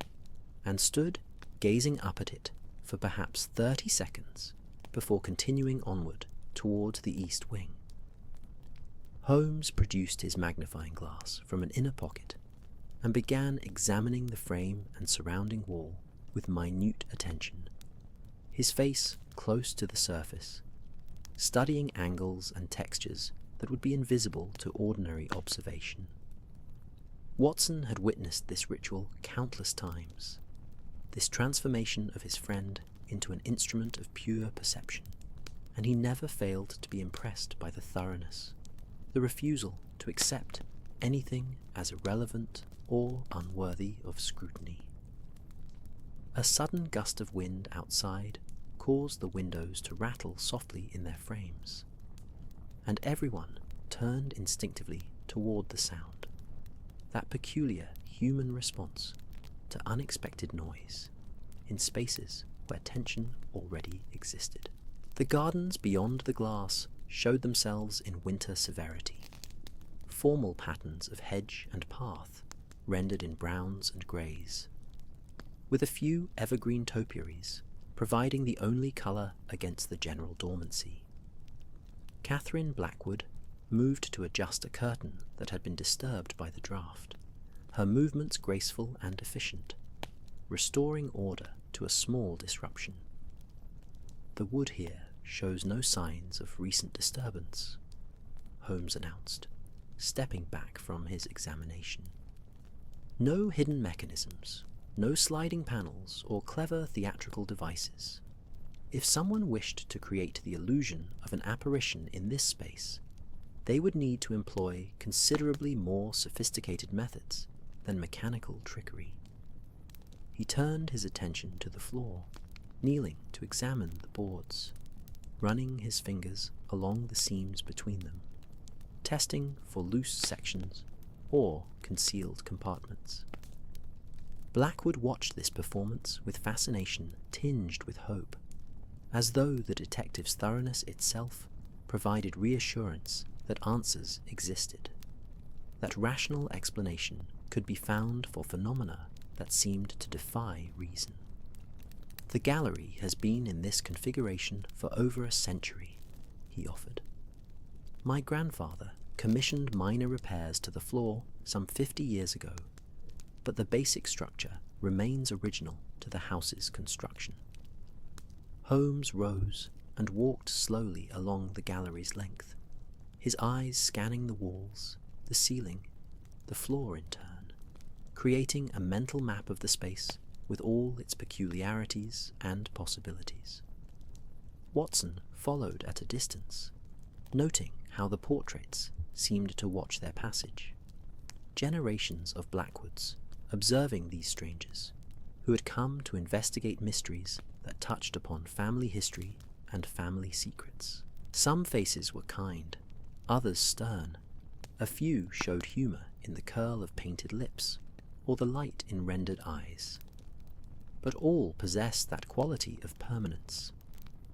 and stood gazing up at it for perhaps 30 seconds before continuing onward toward the east wing. Holmes produced his magnifying glass from an inner pocket and began examining the frame and surrounding wall with minute attention, his face close to the surface, studying angles and textures that would be invisible to ordinary observation. Watson had witnessed this ritual countless times, this transformation of his friend into an instrument of pure perception, and he never failed to be impressed by the thoroughness, the refusal to accept anything as irrelevant or unworthy of scrutiny. A sudden gust of wind outside caused the windows to rattle softly in their frames, and everyone turned instinctively toward the sound, that peculiar human response to unexpected noise in spaces where tension already existed. The gardens beyond the glass showed themselves in winter severity, formal patterns of hedge and path rendered in browns and greys, with a few evergreen topiaries providing the only colour against the general dormancy. Catherine Blackwood moved to adjust a curtain that had been disturbed by the draught, her movements graceful and efficient, restoring order to a small disruption. "The wood here shows no signs of recent disturbance," Holmes announced, stepping back from his examination. "No hidden mechanisms, no sliding panels or clever theatrical devices. If someone wished to create the illusion of an apparition in this space, they would need to employ considerably more sophisticated methods than mechanical trickery." He turned his attention to the floor, kneeling to examine the boards, running his fingers along the seams between them, testing for loose sections or concealed compartments. Blackwood watched this performance with fascination tinged with hope, as though the detective's thoroughness itself provided reassurance that answers existed, that rational explanation could be found for phenomena that seemed to defy reason. "The gallery has been in this configuration for over a century," he offered. "My grandfather commissioned minor repairs to the floor some 50 years ago, but the basic structure remains original to the house's construction." Holmes rose and walked slowly along the gallery's length, his eyes scanning the walls, the ceiling, the floor in turn, creating a mental map of the space with all its peculiarities and possibilities. Watson followed at a distance, noting how the portraits seemed to watch their passage. Generations of Blackwoods observing these strangers, who had come to investigate mysteries that touched upon family history and family secrets. Some faces were kind, others stern. A few showed humour in the curl of painted lips or the light in rendered eyes. But all possessed that quality of permanence,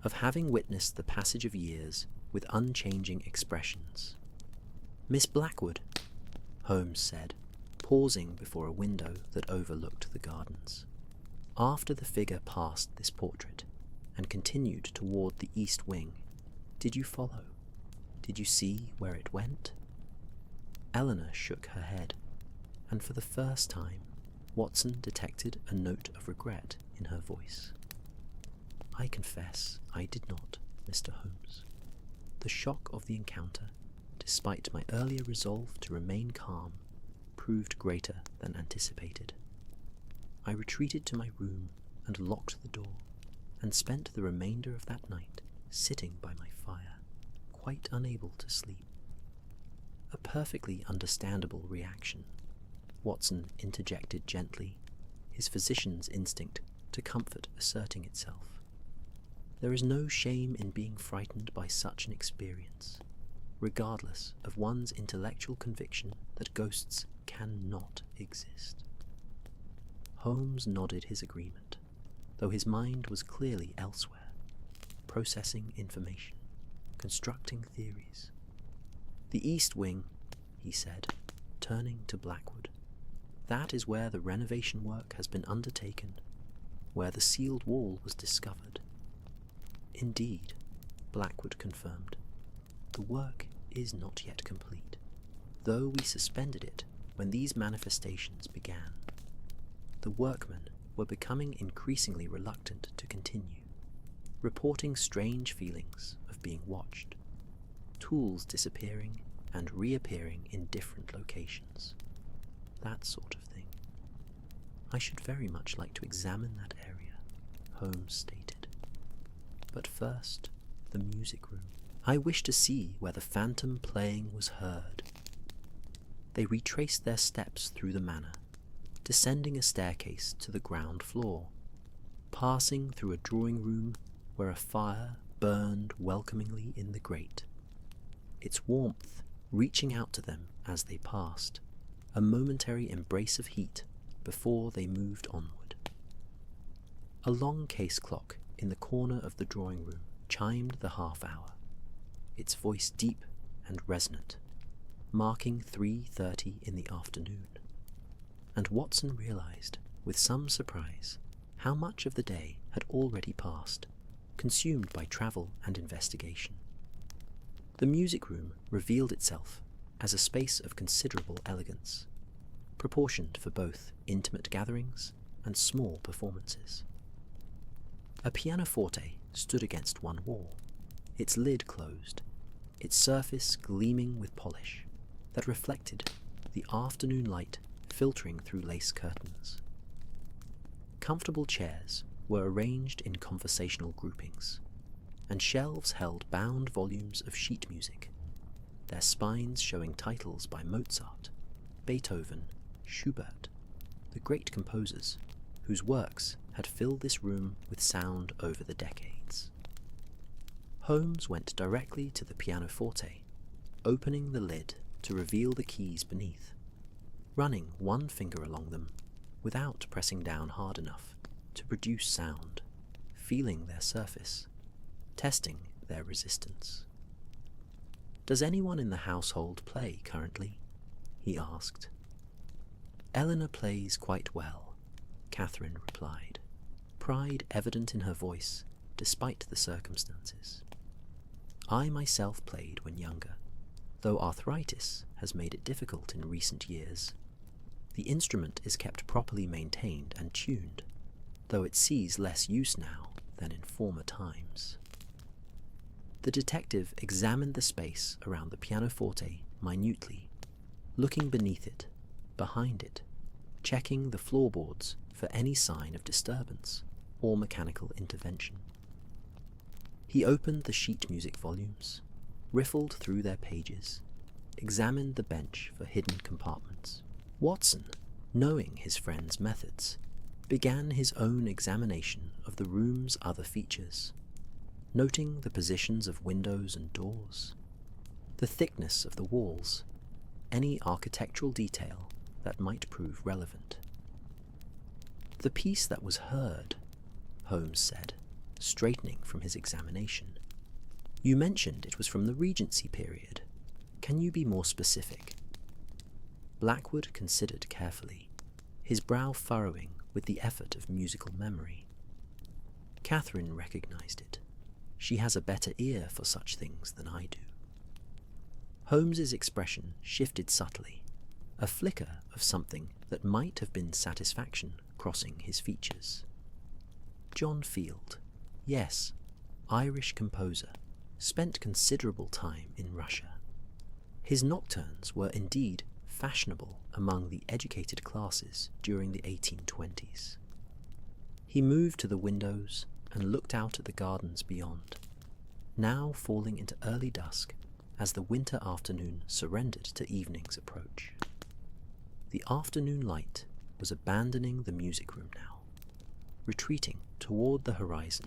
of having witnessed the passage of years with unchanging expressions. "Miss Blackwood," Holmes said, pausing before a window that overlooked the gardens. After the figure passed this portrait and continued toward the east wing, "Did you follow? Did you see where it went?" Eleanor shook her head, and for the first time Watson detected a note of regret in her voice. "I confess I did not, Mr. Holmes. The shock of the encounter, despite my earlier resolve to remain calm, proved greater than anticipated. I retreated to my room and locked the door, and spent the remainder of that night sitting by my fire, quite unable to sleep." "A perfectly understandable reaction," Watson interjected gently, his physician's instinct to comfort asserting itself. "There is no shame in being frightened by such an experience, regardless of one's intellectual conviction that ghosts cannot exist." Holmes nodded his agreement, though his mind was clearly elsewhere, processing information, constructing theories. "The east wing," he said, turning to Blackwood. "That is where the renovation work has been undertaken, where the sealed wall was discovered." "Indeed," Blackwood confirmed. "The work is not yet complete, though we suspended it when these manifestations began. The workmen were becoming increasingly reluctant to continue, reporting strange feelings of being watched, tools disappearing and reappearing in different locations. That sort of thing. I should very much like to examine that area, Holmes stated. But first, the music room. I wish to see where the phantom playing was heard. They retraced their steps through the manor, descending a staircase to the ground floor, passing through a drawing room where a fire burned welcomingly in the grate, its warmth reaching out to them as they passed, a momentary embrace of heat before they moved onward. A long case clock in the corner of the drawing room chimed the half-hour, its voice deep and resonant, marking 3:30 in the afternoon. And Watson realized, with some surprise, how much of the day had already passed, consumed by travel and investigation. The music room revealed itself as a space of considerable elegance, proportioned for both intimate gatherings and small performances. A pianoforte stood against one wall, its lid closed, its surface gleaming with polish that reflected the afternoon light filtering through lace curtains. Comfortable chairs were arranged in conversational groupings, and shelves held bound volumes of sheet music, their spines showing titles by Mozart, Beethoven, Schubert, the great composers whose works had filled this room with sound over the decades. Holmes went directly to the pianoforte, opening the lid to reveal the keys beneath, running one finger along them without pressing down hard enough to produce sound, feeling their surface, testing their resistance. "Does anyone in the household play currently?" he asked. "Eleanor plays quite well," Catherine replied, pride evident in her voice despite the circumstances. "I myself played when younger, though arthritis has made it difficult in recent years. The instrument is kept properly maintained and tuned, though it sees less use now than in former times." The detective examined the space around the pianoforte minutely, looking beneath it, behind it, checking the floorboards for any sign of disturbance or mechanical intervention. He opened the sheet music volumes, riffled through their pages, examined the bench for hidden compartments. Watson, knowing his friend's methods, began his own examination of the room's other features, noting the positions of windows and doors, the thickness of the walls, any architectural detail that might prove relevant. "The piece that was heard," Holmes said, straightening from his examination. "You mentioned it was from the Regency period. Can you be more specific?" Blackwood considered carefully, his brow furrowing with the effort of musical memory. Catherine recognized it. She has a better ear for such things than I do. Holmes's expression shifted subtly, a flicker of something that might have been satisfaction crossing his features. "John Field, yes, Irish composer, spent considerable time in Russia. His nocturnes were indeed fashionable among the educated classes during the 1820s. He moved to the windows and looked out at the gardens beyond, now falling into early dusk as the winter afternoon surrendered to evening's approach. The afternoon light was abandoning the music room now, retreating toward the horizon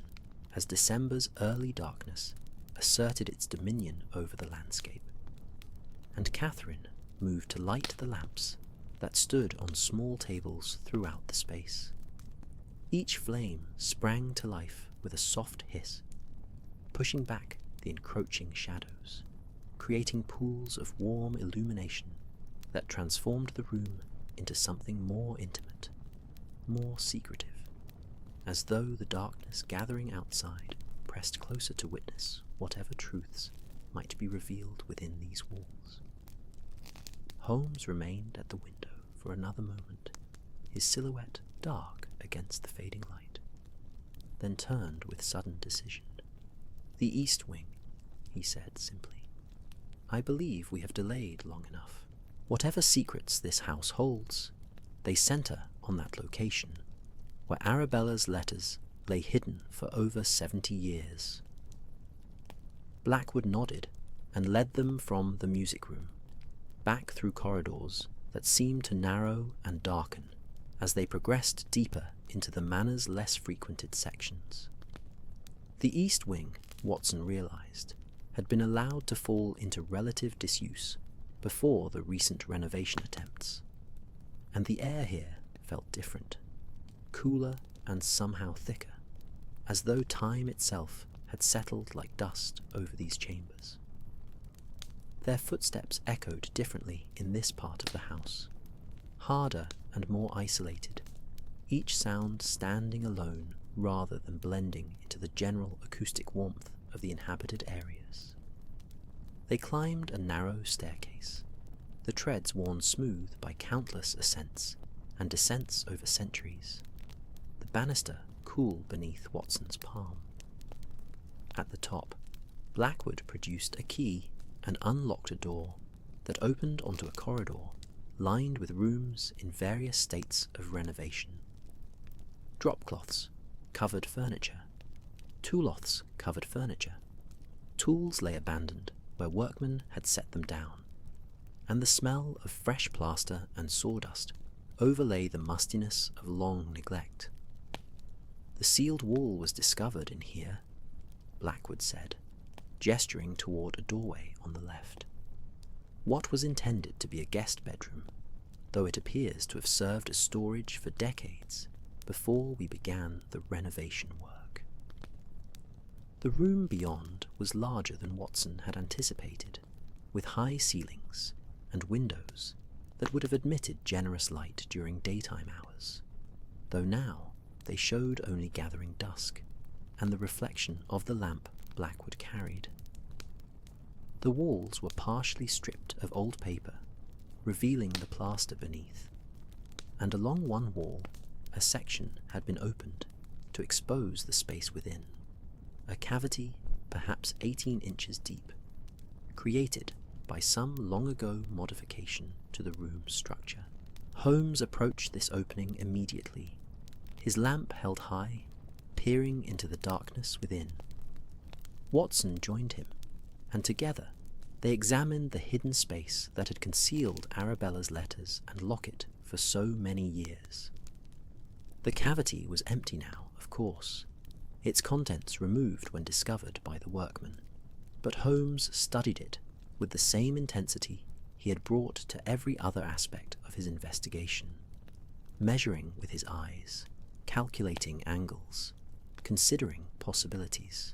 as December's early darkness asserted its dominion over the landscape, and Catherine moved to light the lamps that stood on small tables throughout the space. Each flame sprang to life with a soft hiss, pushing back the encroaching shadows, creating pools of warm illumination that transformed the room into something more intimate, more secretive, as though the darkness gathering outside pressed closer to witness whatever truths might be revealed within these walls. Holmes remained at the window for another moment, his silhouette dark against the fading light, then turned with sudden decision. "The east wing," he said simply. "I believe we have delayed long enough. Whatever secrets this house holds, they center on that location, where Arabella's letters lay hidden for over 70 years. Blackwood nodded and led them from the music room, back through corridors that seemed to narrow and darken as they progressed deeper into the manor's less frequented sections. The east wing, Watson realized, had been allowed to fall into relative disuse before the recent renovation attempts, and the air here felt different, cooler and somehow thicker, as though time itself had settled like dust over these chambers. Their footsteps echoed differently in this part of the house, harder and more isolated, each sound standing alone rather than blending into the general acoustic warmth of the inhabited areas. They climbed a narrow staircase, the treads worn smooth by countless ascents and descents over centuries, the banister cool beneath Watson's palm. At the top, Blackwood produced a key and unlocked a door that opened onto a corridor lined with rooms in various states of renovation. Dropcloths covered furniture, tooloths covered furniture, tools lay abandoned where workmen had set them down, and the smell of fresh plaster and sawdust overlay the mustiness of long neglect. "The sealed wall was discovered in here," Blackwood said, gesturing toward a doorway on the left. "What was intended to be a guest bedroom, though it appears to have served as storage for decades before we began the renovation work." The room beyond was larger than Watson had anticipated, with high ceilings and windows that would have admitted generous light during daytime hours, though now they showed only gathering dusk and the reflection of the lamp Blackwood carried. The walls were partially stripped of old paper, revealing the plaster beneath, and along one wall a section had been opened to expose the space within, a cavity perhaps 18 inches deep, created by some long-ago modification to the room's structure. Holmes approached this opening immediately, his lamp held high, peering into the darkness within. Watson joined him, and together they examined the hidden space that had concealed Arabella's letters and locket for so many years. The cavity was empty now, of course, its contents removed when discovered by the workmen, but Holmes studied it with the same intensity he had brought to every other aspect of his investigation, measuring with his eyes, calculating angles, considering possibilities.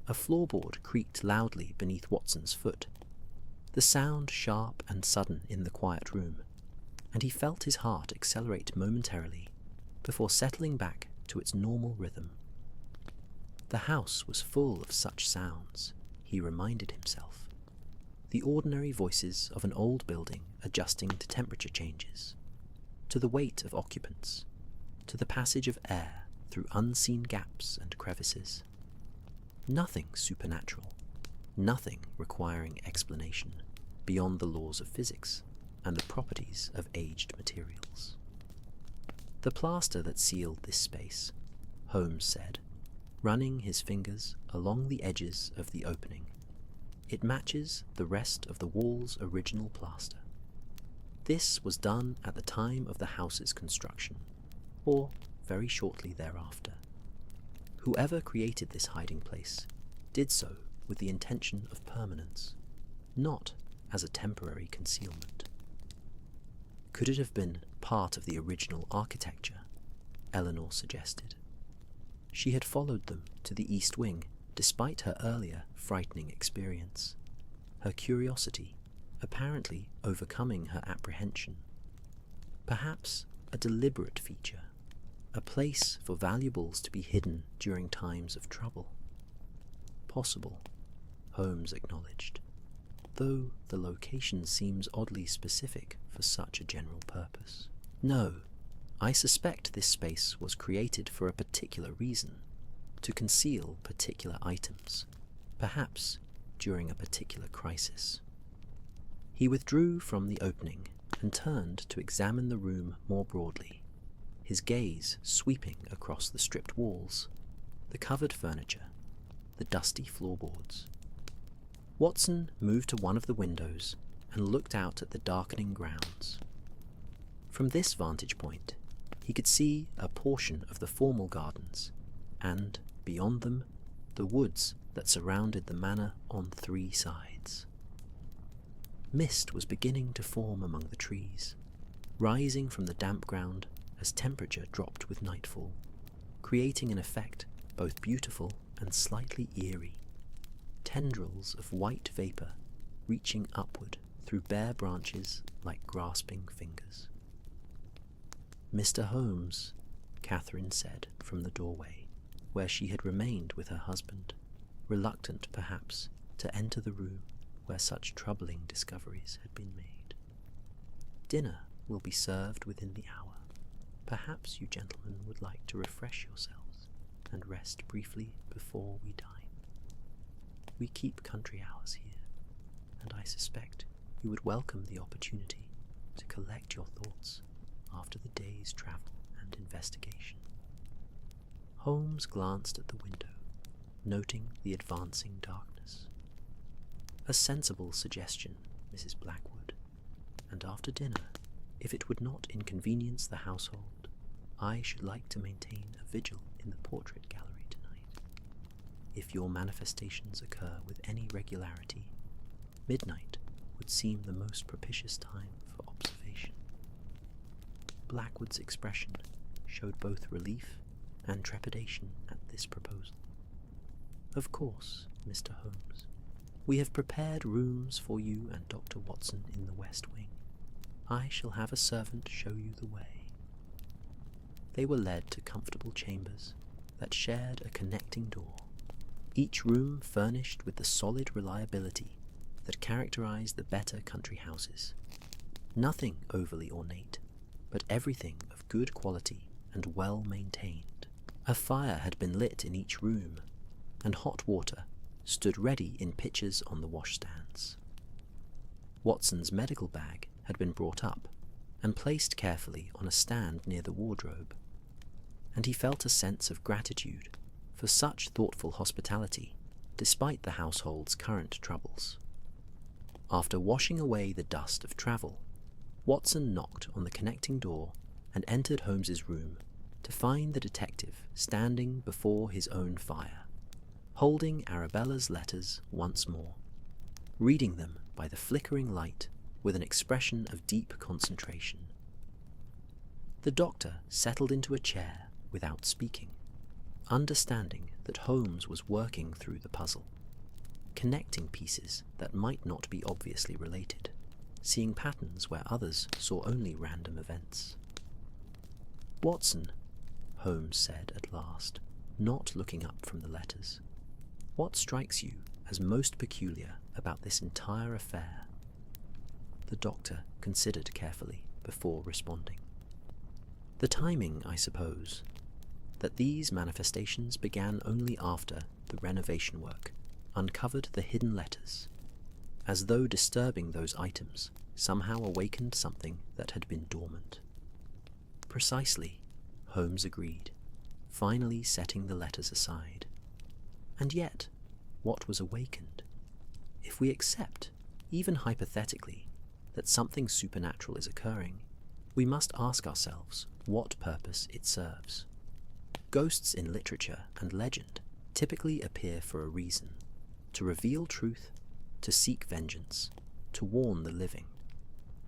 A floorboard creaked loudly beneath Watson's foot, the sound sharp and sudden in the quiet room, and he felt his heart accelerate momentarily before settling back to its normal rhythm. The house was full of such sounds, he reminded himself. The ordinary voices of an old building adjusting to temperature changes, to the weight of occupants, to the passage of air through unseen gaps and crevices. Nothing supernatural, nothing requiring explanation beyond the laws of physics and the properties of aged materials. The plaster that sealed this space, Holmes said, running his fingers along the edges of the opening. It matches the rest of the wall's original plaster. This was done at the time of the house's construction, or very shortly thereafter. Whoever created this hiding place did so with the intention of permanence, not as a temporary concealment. Could it have been part of the original architecture? Eleanor suggested. She had followed them to the East Wing despite her earlier frightening experience, her curiosity apparently overcoming her apprehension. Perhaps a deliberate feature, a place for valuables to be hidden during times of trouble. Possible, Holmes acknowledged. though the location seems oddly specific for such a general purpose. No, I suspect this space was created for a particular reason, to conceal particular items, perhaps during a particular crisis. He withdrew from the opening and turned to examine the room more broadly, his gaze sweeping across the stripped walls, the covered furniture, the dusty floorboards. Watson moved to one of the windows and looked out at the darkening grounds. From this vantage point, he could see a portion of the formal gardens, and, beyond them, the woods that surrounded the manor on 3 sides. Mist was beginning to form among the trees, rising from the damp ground as temperature dropped with nightfall, creating an effect both beautiful and slightly eerie. Tendrils of white vapour reaching upward through bare branches like grasping fingers. "Mr. Holmes," Catherine said from the doorway, where she had remained with her husband, reluctant perhaps to enter the room where such troubling discoveries had been made. "Dinner will be served within the hour. Perhaps you gentlemen would like to refresh yourselves and rest briefly before we dine. We keep country hours here, and I suspect you would welcome the opportunity to collect your thoughts after the day's travel and investigation." Holmes glanced at the window, noting the advancing darkness. "A sensible suggestion, Mrs. Blackwood, and after dinner, if it would not inconvenience the household, I should like to maintain a vigil in the portrait gallery tonight. If your manifestations occur with any regularity, midnight would seem the most propitious time for observation." Blackwood's expression showed both relief and trepidation at this proposal. "Of course, Mr. Holmes. We have prepared rooms for you and Dr. Watson in the west wing. I shall have a servant show you the way." They were led to comfortable chambers that shared a connecting door, each room furnished with the solid reliability that characterized the better country houses. Nothing overly ornate, but everything of good quality and well maintained. A fire had been lit in each room, and hot water stood ready in pitchers on the washstands. Watson's medical bag had been brought up and placed carefully on a stand near the wardrobe, and he felt a sense of gratitude for such thoughtful hospitality despite the household's current troubles. After washing away the dust of travel, Watson knocked on the connecting door and entered Holmes's room to find the detective standing before his own fire, holding Arabella's letters once more, reading them by the flickering light with an expression of deep concentration. The doctor settled into a chair without speaking, understanding that Holmes was working through the puzzle, connecting pieces that might not be obviously related, seeing patterns where others saw only random events. "Watson," Holmes said at last, not looking up from the letters, "what strikes you as most peculiar about this entire affair?" The doctor considered carefully before responding. "The timing, I suppose, that these manifestations began only after the renovation work uncovered the hidden letters, as though disturbing those items somehow awakened something that had been dormant." "Precisely," Holmes agreed, finally setting the letters aside. "And yet, what was awakened? If we accept, even hypothetically, that something supernatural is occurring, we must ask ourselves what purpose it serves. Ghosts in literature and legend typically appear for a reason: to reveal truth, to seek vengeance, to warn the living.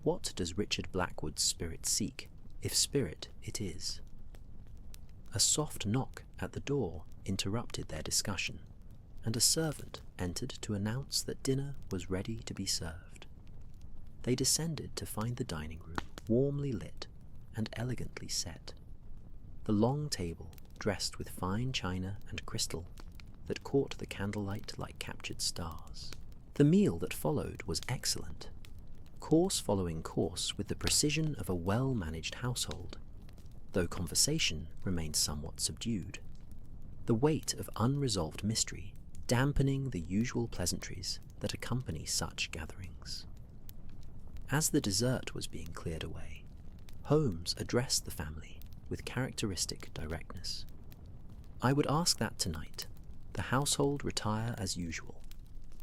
What does Richard Blackwood's spirit seek, if spirit it is?" A soft knock at the door interrupted their discussion, and a servant entered to announce that dinner was ready to be served. They descended to find the dining room warmly lit and elegantly set. The long table, dressed with fine china and crystal, that caught the candlelight like captured stars. The meal that followed was excellent, course following course with the precision of a well-managed household, though conversation remained somewhat subdued, the weight of unresolved mystery dampening the usual pleasantries that accompany such gatherings. As the dessert was being cleared away, Holmes addressed the family with characteristic directness. I would ask that tonight the household retire as usual,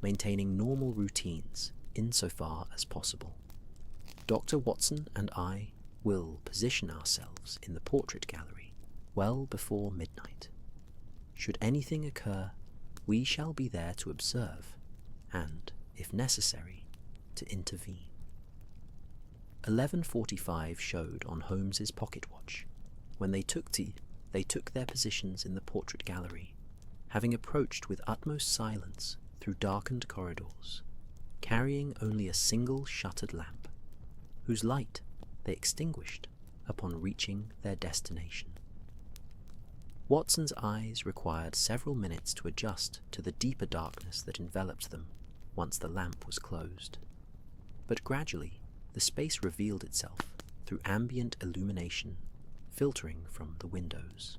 maintaining normal routines insofar as possible. Dr. Watson and I will position ourselves in the portrait gallery well before midnight. Should anything occur, we shall be there to observe and, if necessary, to intervene. 11:45 showed on Holmes's pocket watch when they took their positions in the portrait gallery, having approached with utmost silence through darkened corridors, carrying only a single shuttered lamp, whose light they extinguished upon reaching their destination. Watson's eyes required several minutes to adjust to the deeper darkness that enveloped them once the lamp was closed, but gradually the space revealed itself through ambient illumination filtering from the windows,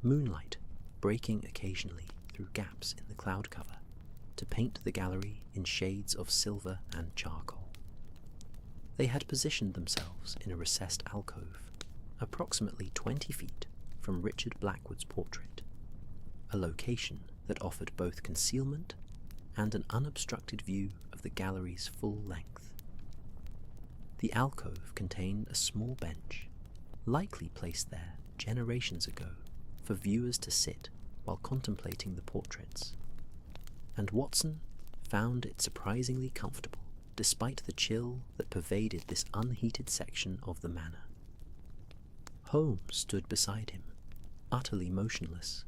moonlight breaking occasionally through gaps in the cloud cover to paint the gallery in shades of silver and charcoal. They had positioned themselves in a recessed alcove, approximately 20 feet from Richard Blackwood's portrait, a location that offered both concealment and an unobstructed view of the gallery's full length. The alcove contained a small bench, likely placed there generations ago for viewers to sit while contemplating the portraits, and Watson found it surprisingly comfortable despite the chill that pervaded this unheated section of the manor. Holmes stood beside him, utterly motionless,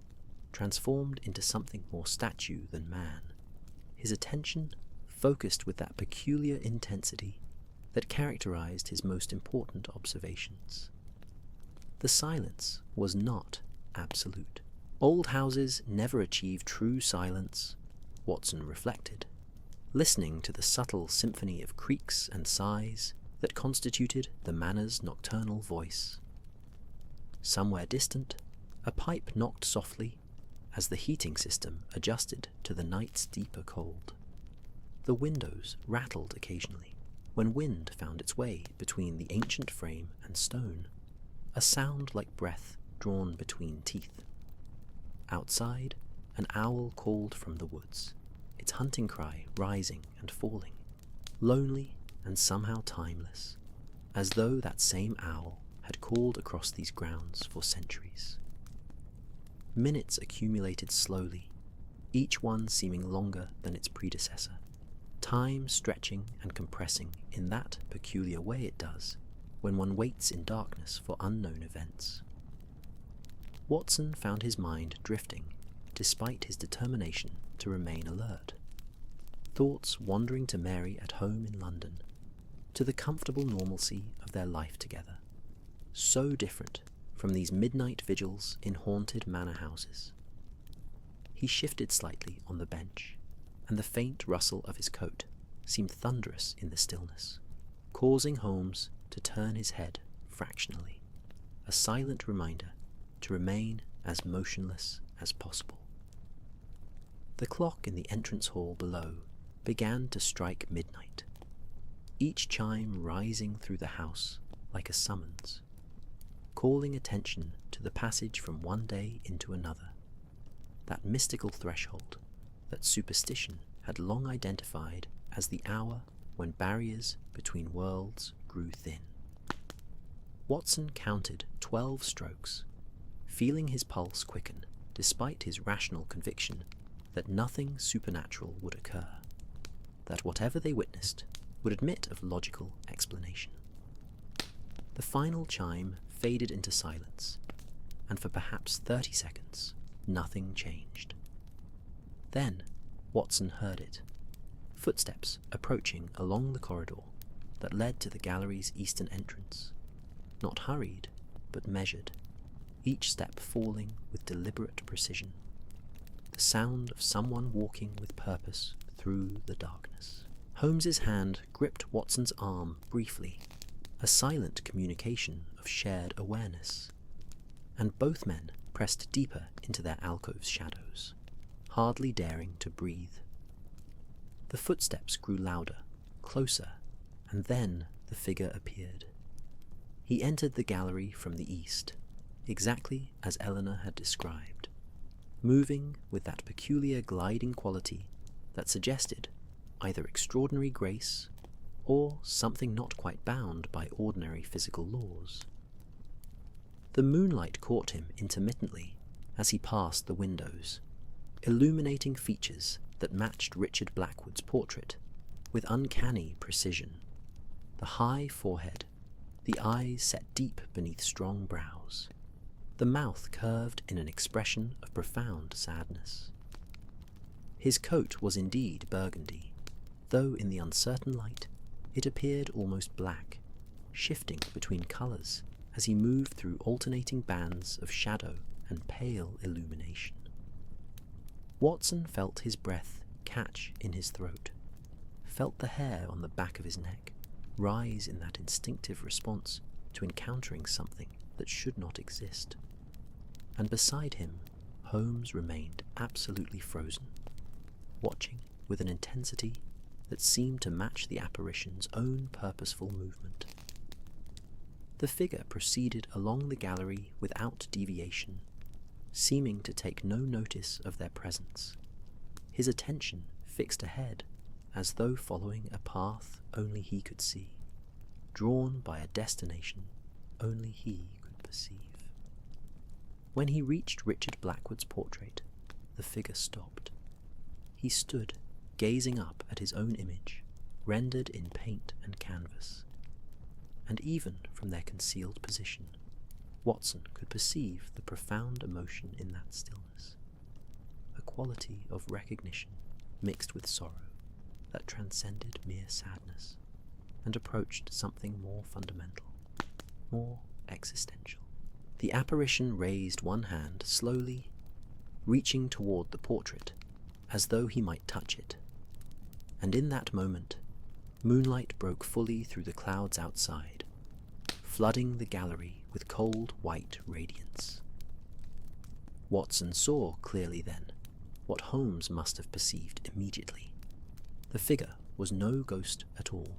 transformed into something more statue than man, his attention focused with that peculiar intensity that characterized his most important observations. The silence was not absolute. Old houses never achieve true silence, Watson reflected, listening to the subtle symphony of creaks and sighs that constituted the manor's nocturnal voice. Somewhere distant, a pipe knocked softly as the heating system adjusted to the night's deeper cold. The windows rattled occasionally when wind found its way between the ancient frame and stone, a sound like breath drawn between teeth. Outside, an owl called from the woods, its hunting cry rising and falling, lonely and somehow timeless, as though that same owl had called across these grounds for centuries. Minutes accumulated slowly, each one seeming longer than its predecessor, time stretching and compressing in that peculiar way it does when one waits in darkness for unknown events. Watson found his mind drifting despite his determination to remain alert, thoughts wandering to Mary at home in London, to the comfortable normalcy of their life together, so different from these midnight vigils in haunted manor houses. He shifted slightly on the bench, and the faint rustle of his coat seemed thunderous in the stillness, causing Holmes to turn his head fractionally, a silent reminder to remain as motionless as possible. The clock in the entrance hall below began to strike midnight, each chime rising through the house like a summons, calling attention to the passage from one day into another, that mystical threshold that superstition had long identified as the hour when barriers between worlds grew thin. Watson counted 12 strokes, feeling his pulse quicken despite his rational conviction that nothing supernatural would occur, that whatever they witnessed would admit of logical explanation. The final chime faded into silence, and for perhaps 30 seconds, nothing changed. Then Watson heard it, footsteps approaching along the corridor that led to the gallery's eastern entrance, not hurried, but measured, each step falling with deliberate precision, the sound of someone walking with purpose through the darkness. Holmes's hand gripped Watson's arm briefly, a silent communication of shared awareness, and both men pressed deeper into their alcove's shadows, hardly daring to breathe. The footsteps grew louder, closer, and then the figure appeared. He entered the gallery from the east, exactly as Eleanor had described, moving with that peculiar gliding quality that suggested either extraordinary grace or something not quite bound by ordinary physical laws. The moonlight caught him intermittently as he passed the windows, illuminating features that matched Richard Blackwood's portrait with uncanny precision. The high forehead, the eyes set deep beneath strong brows, the mouth curved in an expression of profound sadness. His coat was indeed burgundy, though in the uncertain light it appeared almost black, shifting between colours as he moved through alternating bands of shadow and pale illumination. Watson felt his breath catch in his throat, felt the hair on the back of his neck rise in that instinctive response to encountering something that should not exist. And beside him, Holmes remained absolutely frozen, watching with an intensity that seemed to match the apparition's own purposeful movement. The figure proceeded along the gallery without deviation, seeming to take no notice of their presence, his attention fixed ahead as though following a path only he could see, drawn by a destination only he could perceive. When he reached Richard Blackwood's portrait, the figure stopped. He stood, gazing up at his own image, rendered in paint and canvas. And even from their concealed position, Watson could perceive the profound emotion in that stillness, a quality of recognition mixed with sorrow that transcended mere sadness and approached something more fundamental, more existential. The apparition raised one hand slowly, reaching toward the portrait as though he might touch it, and in that moment, moonlight broke fully through the clouds outside, flooding the gallery with cold white radiance. Watson saw clearly then what Holmes must have perceived immediately. The figure was no ghost at all,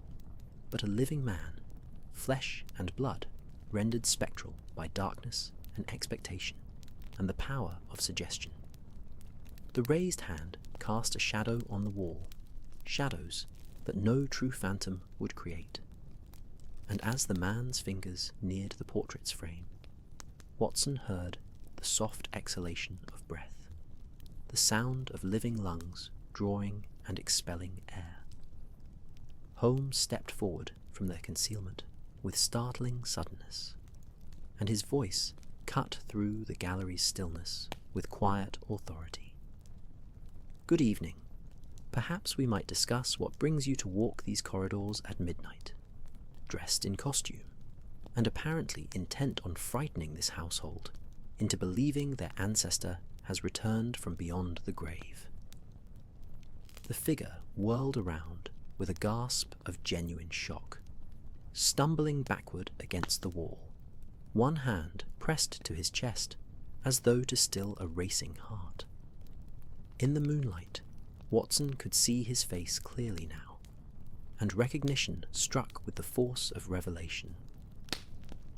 but a living man, flesh and blood rendered spectral by darkness and expectation and the power of suggestion. The raised hand cast a shadow on the wall, shadows that no true phantom would create. And as the man's fingers neared the portrait's frame, Watson heard the soft exhalation of breath, the sound of living lungs drawing and expelling air. Holmes stepped forward from their concealment with startling suddenness, and his voice cut through the gallery's stillness with quiet authority. "Good evening. Perhaps we might discuss what brings you to walk these corridors at midnight, dressed in costume, and apparently intent on frightening this household into believing their ancestor has returned from beyond the grave." The figure whirled around with a gasp of genuine shock, stumbling backward against the wall, one hand pressed to his chest as though to still a racing heart. In the moonlight, Watson could see his face clearly now, and recognition struck with the force of revelation.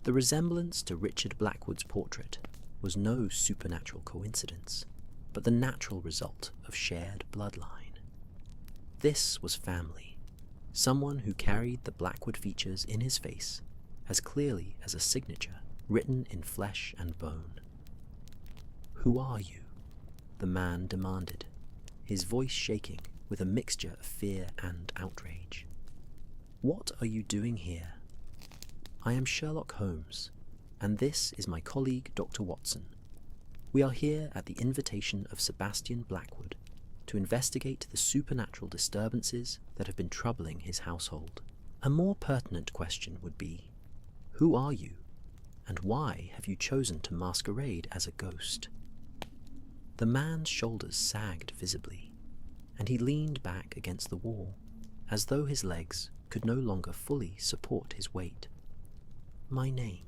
The resemblance to Richard Blackwood's portrait was no supernatural coincidence, but the natural result of shared bloodline. This was family, someone who carried the Blackwood features in his face as clearly as a signature written in flesh and bone. "Who are you?" the man demanded, his voice shaking with a mixture of fear and outrage. "What are you doing here?" "I am Sherlock Holmes, and this is my colleague Dr. Watson. We are here at the invitation of Sebastian Blackwood to investigate the supernatural disturbances that have been troubling his household. A more pertinent question would be, who are you, and why have you chosen to masquerade as a ghost?" The man's shoulders sagged visibly, and he leaned back against the wall, as though his legs could no longer fully support his weight. "My name,"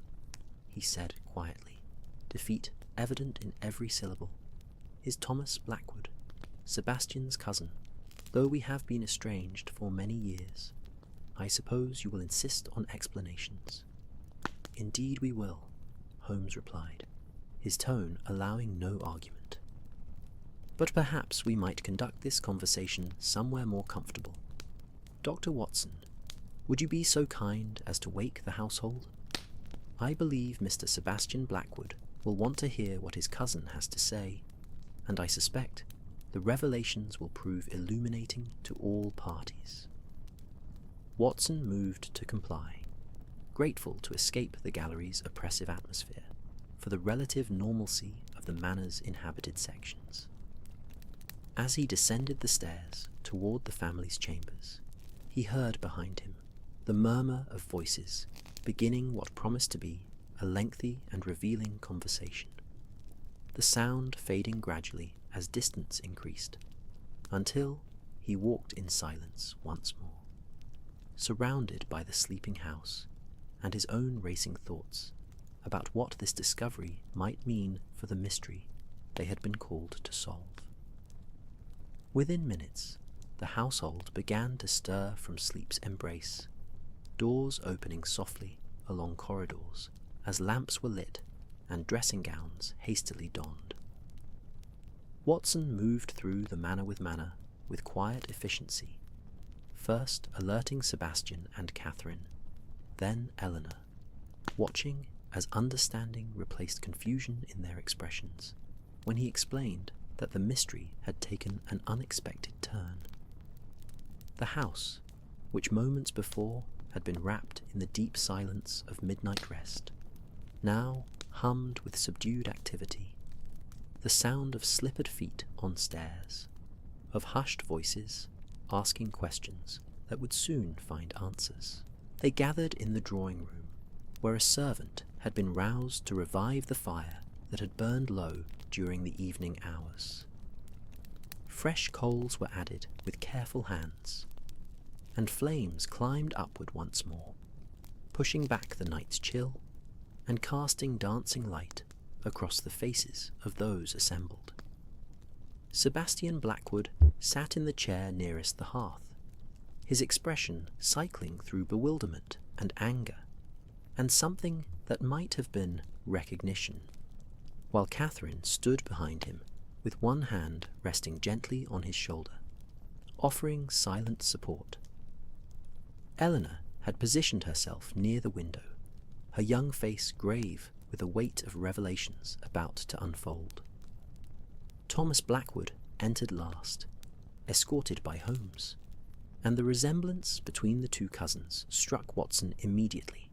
he said quietly, defeat evident in every syllable, "is Thomas Blackwood, Sebastian's cousin, though we have been estranged for many years. I suppose you will insist on explanations." "Indeed we will," Holmes replied, his tone allowing no argument. "But perhaps we might conduct this conversation somewhere more comfortable. Dr. Watson, would you be so kind as to wake the household? I believe Mr. Sebastian Blackwood will want to hear what his cousin has to say, and I suspect the revelations will prove illuminating to all parties." Watson moved to comply, grateful to escape the gallery's oppressive atmosphere for the relative normalcy of the manor's inhabited sections. As he descended the stairs toward the family's chambers, he heard behind him the murmur of voices beginning what promised to be a lengthy and revealing conversation, the sound fading gradually as distance increased, until he walked in silence once more, surrounded by the sleeping house and his own racing thoughts about what this discovery might mean for the mystery they had been called to solve. Within minutes, the household began to stir from sleep's embrace, doors opening softly along corridors as lamps were lit and dressing gowns hastily donned. Watson moved through the manor with quiet efficiency, first alerting Sebastian and Catherine, then Eleanor, watching as understanding replaced confusion in their expressions when he explained that the mystery had taken an unexpected turn. The house, which moments before had been wrapped in the deep silence of midnight rest, now hummed with subdued activity, the sound of slippered feet on stairs, of hushed voices asking questions that would soon find answers. They gathered in the drawing room, where a servant had been roused to revive the fire that had burned low during the evening hours. Fresh coals were added with careful hands, and flames climbed upward once more, pushing back the night's chill and casting dancing light across the faces of those assembled. Sebastian Blackwood sat in the chair nearest the hearth, his expression cycling through bewilderment and anger, and something that might have been recognition, while Catherine stood behind him with one hand resting gently on his shoulder, offering silent support. Eleanor had positioned herself near the window, her young face grave with the weight of revelations about to unfold. Thomas Blackwood entered last, escorted by Holmes, and the resemblance between the two cousins struck Watson immediately,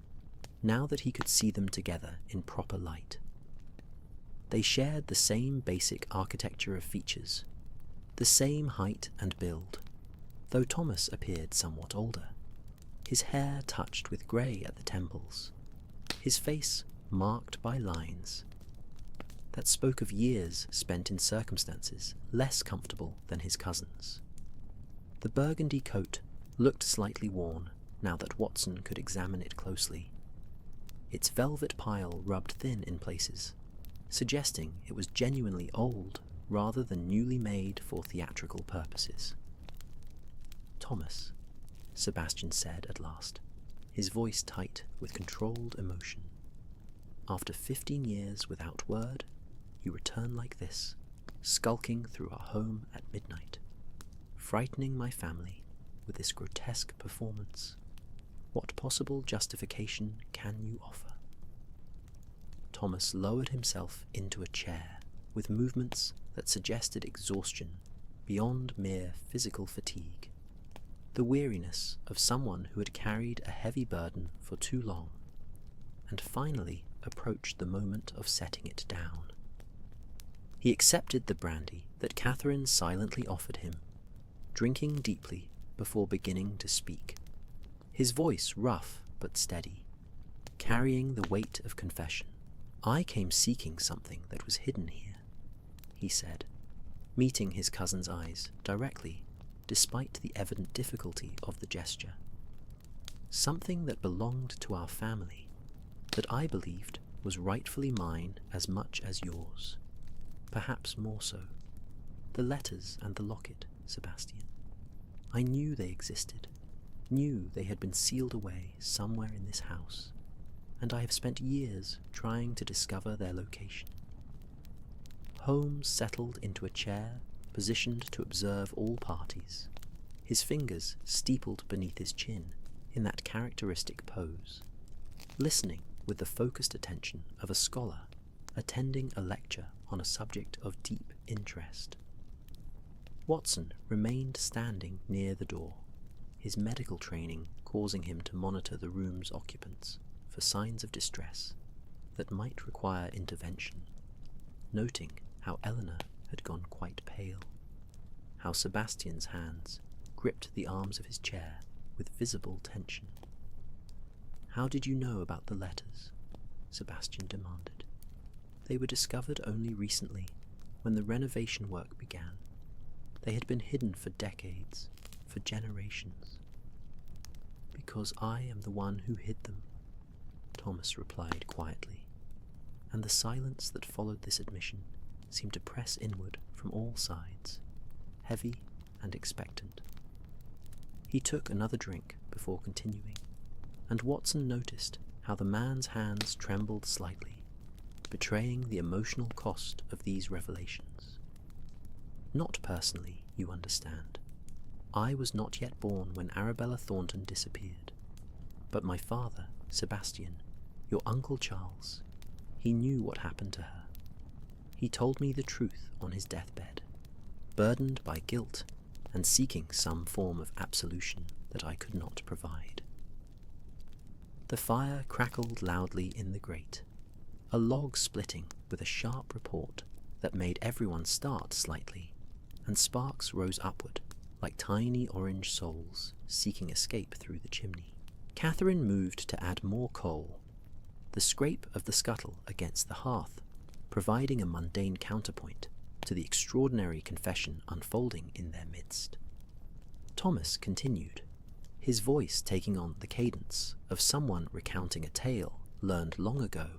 now that he could see them together in proper light. They shared the same basic architecture of features, the same height and build, though Thomas appeared somewhat older, his hair touched with grey at the temples, his face marked by lines that spoke of years spent in circumstances less comfortable than his cousin's. The burgundy coat looked slightly worn now that Watson could examine it closely, its velvet pile rubbed thin in places, suggesting it was genuinely old rather than newly made for theatrical purposes. "Thomas," Sebastian said at last, his voice tight with controlled emotion, "after 15 years without word, you return like this, skulking through our home at midnight, frightening my family with this grotesque performance. What possible justification can you offer?" Thomas lowered himself into a chair with movements that suggested exhaustion beyond mere physical fatigue, the weariness of someone who had carried a heavy burden for too long, and finally approached the moment of setting it down. He accepted the brandy that Catherine silently offered him, drinking deeply before beginning to speak, his voice rough but steady, carrying the weight of confession. "I came seeking something that was hidden here," he said, meeting his cousin's eyes directly despite the evident difficulty of the gesture. Something that belonged to our family, that I believed was rightfully mine as much as yours, perhaps more so. The letters and the locket, Sebastian. I knew they existed, knew they had been sealed away somewhere in this house, and I have spent years trying to discover their location. Holmes settled into a chair, positioned to observe all parties, his fingers steepled beneath his chin in that characteristic pose, listening with the focused attention of a scholar attending a lecture on a subject of deep interest. Watson remained standing near the door, his medical training causing him to monitor the room's occupants for signs of distress that might require intervention, noting how Eleanor had gone quite pale, how Sebastian's hands gripped the arms of his chair with visible tension. "How did you know about the letters?" Sebastian demanded. "They were discovered only recently, when the renovation work began. They had been hidden for decades, for generations." "Because I am the one who hid them," Thomas replied quietly, and the silence that followed this admission seemed to press inward from all sides, heavy and expectant. He took another drink before continuing, and Watson noticed how the man's hands trembled slightly, betraying the emotional cost of these revelations. "Not personally, you understand. I was not yet born when Arabella Thornton disappeared. But my father, Sebastian, your Uncle Charles, he knew what happened to her. He told me the truth on his deathbed, burdened by guilt and seeking some form of absolution that I could not provide." The fire crackled loudly in the grate, a log splitting with a sharp report that made everyone start slightly, and sparks rose upward like tiny orange souls seeking escape through the chimney. Catherine moved to add more coal, the scrape of the scuttle against the hearth providing a mundane counterpoint to the extraordinary confession unfolding in their midst. Thomas continued, his voice taking on the cadence of someone recounting a tale learned long ago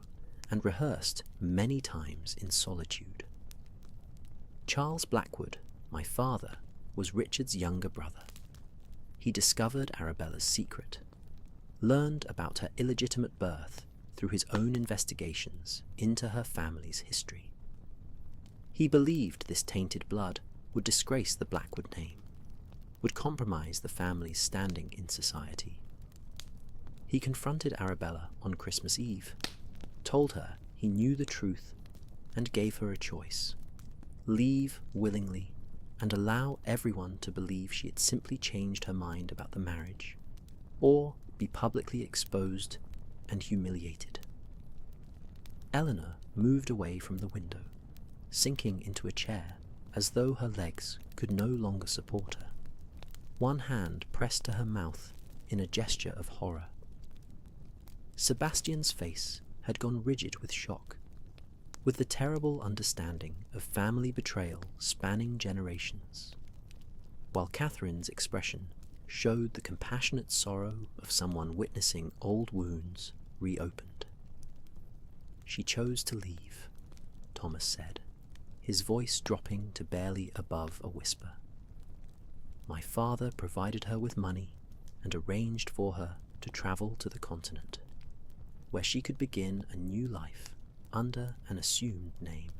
and rehearsed many times in solitude. "Charles Blackwood, my father, was Richard's younger brother. He discovered Arabella's secret, learned about her illegitimate birth through his own investigations into her family's history. He believed this tainted blood would disgrace the Blackwood name, would compromise the family's standing in society. He confronted Arabella on Christmas Eve, told her he knew the truth, and gave her a choice: leave willingly and allow everyone to believe she had simply changed her mind about the marriage, or be publicly exposed and humiliated. Eleanor moved away from the window, sinking into a chair as though her legs could no longer support her. One hand pressed to her mouth in a gesture of horror. Sebastian's face had gone rigid with shock, with the terrible understanding of family betrayal spanning generations, while Catherine's expression showed the compassionate sorrow of someone witnessing old wounds reopened. "She chose to leave," Thomas said, his voice dropping to barely above a whisper. "My father provided her with money and arranged for her to travel to the continent, where she could begin a new life under an assumed name.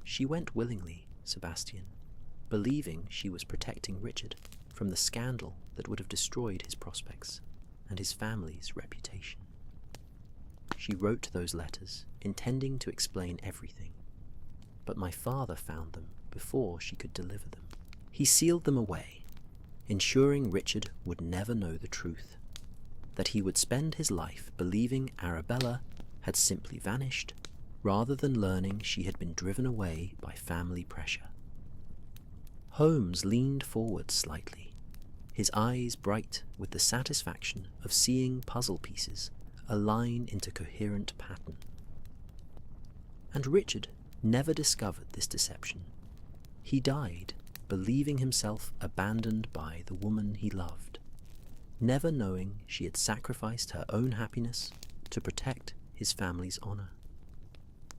She went willingly, Sebastian, believing she was protecting Richard from the scandal that would have destroyed his prospects and his family's reputation. She wrote those letters, intending to explain everything, but my father found them before she could deliver them. He sealed them away, ensuring Richard would never know the truth, that he would spend his life believing Arabella had simply vanished, rather than learning she had been driven away by family pressure." Holmes leaned forward slightly, his eyes bright with the satisfaction of seeing puzzle pieces align into coherent pattern. "And Richard never discovered this deception. He died believing himself abandoned by the woman he loved, never knowing she had sacrificed her own happiness to protect his family's honor.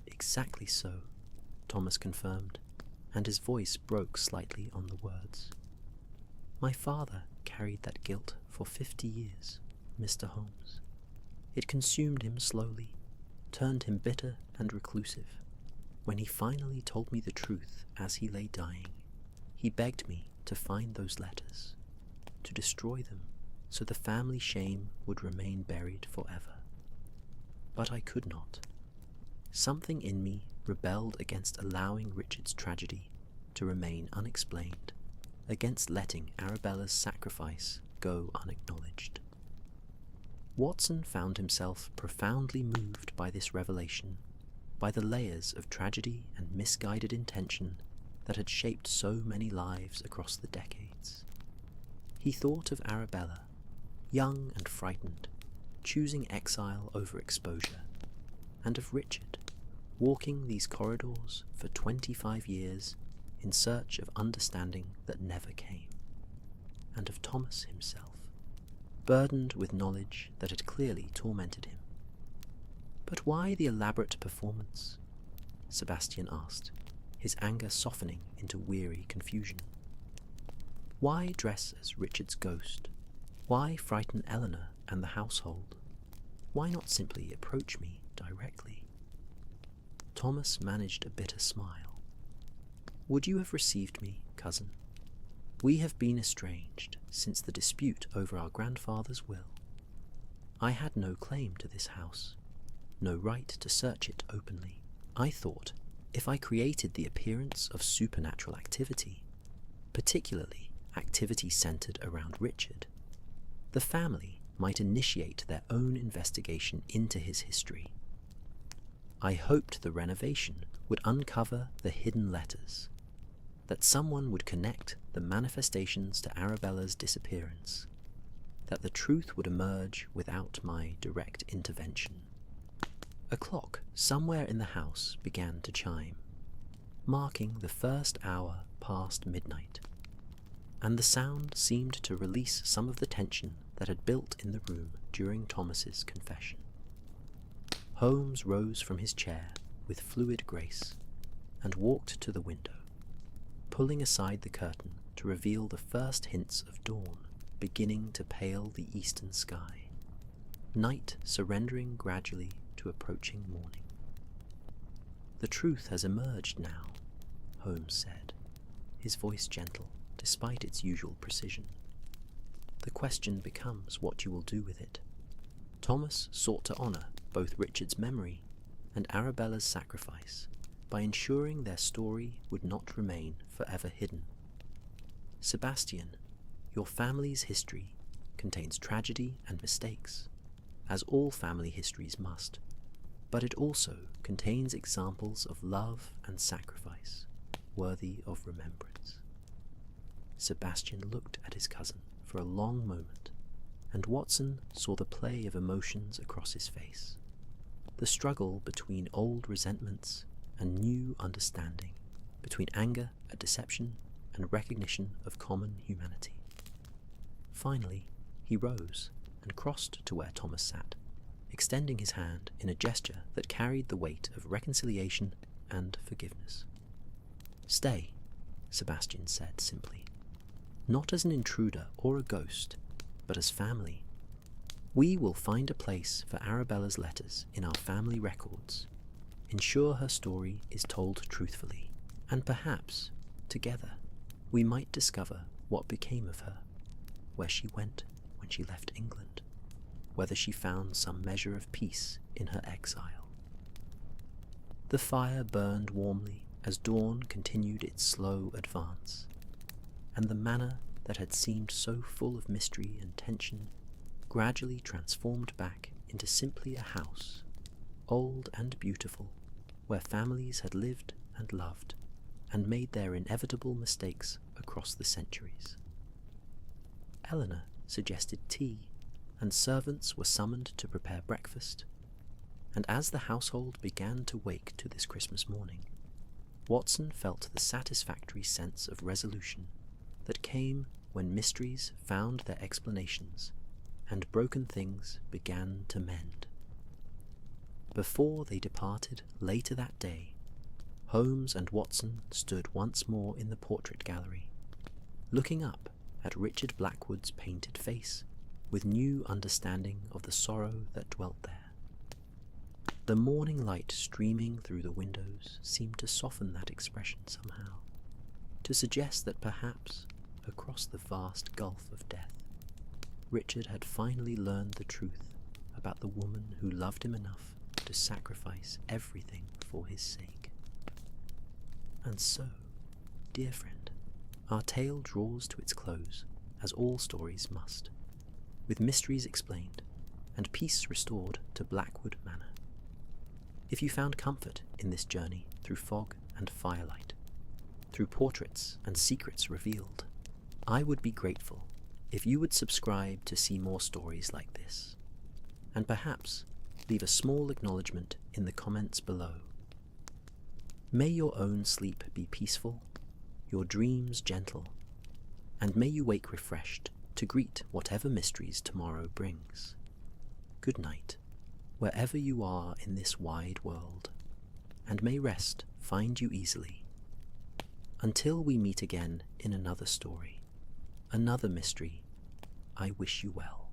Exactly so, Thomas confirmed, and his voice broke slightly on the words. My father carried that guilt for 50 years, Mr. Holmes. It consumed him slowly, turned him bitter and reclusive. When he finally told me the truth as he lay dying, he begged me to find those letters, to destroy them so the family shame would remain buried forever. But I could not. Something in me rebelled against allowing Richard's tragedy to remain unexplained, against letting Arabella's sacrifice go unacknowledged. Watson found himself profoundly moved by this revelation, by the layers of tragedy and misguided intention that had shaped so many lives across the decades. He thought of Arabella, young and frightened, choosing exile over exposure, and of Richard, walking these corridors for 25 years in search of understanding that never came, and of Thomas himself, burdened with knowledge that had clearly tormented him. But why the elaborate performance? Sebastian asked, his anger softening into weary confusion. Why dress as Richard's ghost? Why frighten Eleanor and the household? Why not simply approach me directly? Thomas managed a bitter smile. Would you have received me, cousin? We have been estranged since the dispute over our grandfather's will. I had no claim to this house, no right to search it openly. I thought if I created the appearance of supernatural activity, particularly activity centered around Richard, the family might initiate their own investigation into his history. I hoped the renovation would uncover the hidden letters, that someone would connect the manifestations to Arabella's disappearance, that the truth would emerge without my direct intervention. A clock somewhere in the house began to chime, marking the first hour past midnight, and the sound seemed to release some of the tension that had built in the room during Thomas's confession. Holmes rose from his chair with fluid grace and walked to the window, pulling aside the curtain to reveal the first hints of dawn beginning to pale the eastern sky, night surrendering gradually to approaching morning. The truth has emerged now, Holmes said, his voice gentle despite its usual precision. The question becomes what you will do with it. Thomas sought to honor both Richard's memory and Arabella's sacrifice by ensuring their story would not remain forever hidden. Sebastian, your family's history contains tragedy and mistakes, as all family histories must, but it also contains examples of love and sacrifice worthy of remembrance. Sebastian looked at his cousin for a long moment, and Watson saw the play of emotions across his face, the struggle between old resentments and new understanding, between anger at deception and recognition of common humanity. Finally, he rose and crossed to where Thomas sat, extending his hand in a gesture that carried the weight of reconciliation and forgiveness. "Stay," Sebastian said simply, "not as an intruder or a ghost, but as family. We will find a place for Arabella's letters in our family records, ensure her story is told truthfully, and perhaps, together, we might discover what became of her, where she went when she left England, whether she found some measure of peace in her exile." The fire burned warmly as dawn continued its slow advance, and the manor that had seemed so full of mystery and tension gradually transformed back into simply a house, old and beautiful, where families had lived and loved and made their inevitable mistakes across the centuries. Eleanor suggested tea, and servants were summoned to prepare breakfast, and as the household began to wake to this Christmas morning, Watson felt the satisfactory sense of resolution that came when mysteries found their explanations and broken things began to mend. Before they departed later that day, Holmes and Watson stood once more in the portrait gallery, looking up at Richard Blackwood's painted face with new understanding of the sorrow that dwelt there. The morning light streaming through the windows seemed to soften that expression somehow, to suggest that perhaps, across the vast gulf of death, Richard had finally learned the truth about the woman who loved him enough to sacrifice everything for his sake. And so, dear friend, our tale draws to its close, as all stories must, with mysteries explained and peace restored to Blackwood Manor. If you found comfort in this journey through fog and firelight, through portraits and secrets revealed, I would be grateful if you would subscribe to see more stories like this, and perhaps leave a small acknowledgement in the comments below. May your own sleep be peaceful, your dreams gentle, and may you wake refreshed to greet whatever mysteries tomorrow brings. Good night, wherever you are in this wide world, and may rest find you easily. Until we meet again in another story, another mystery, I wish you well.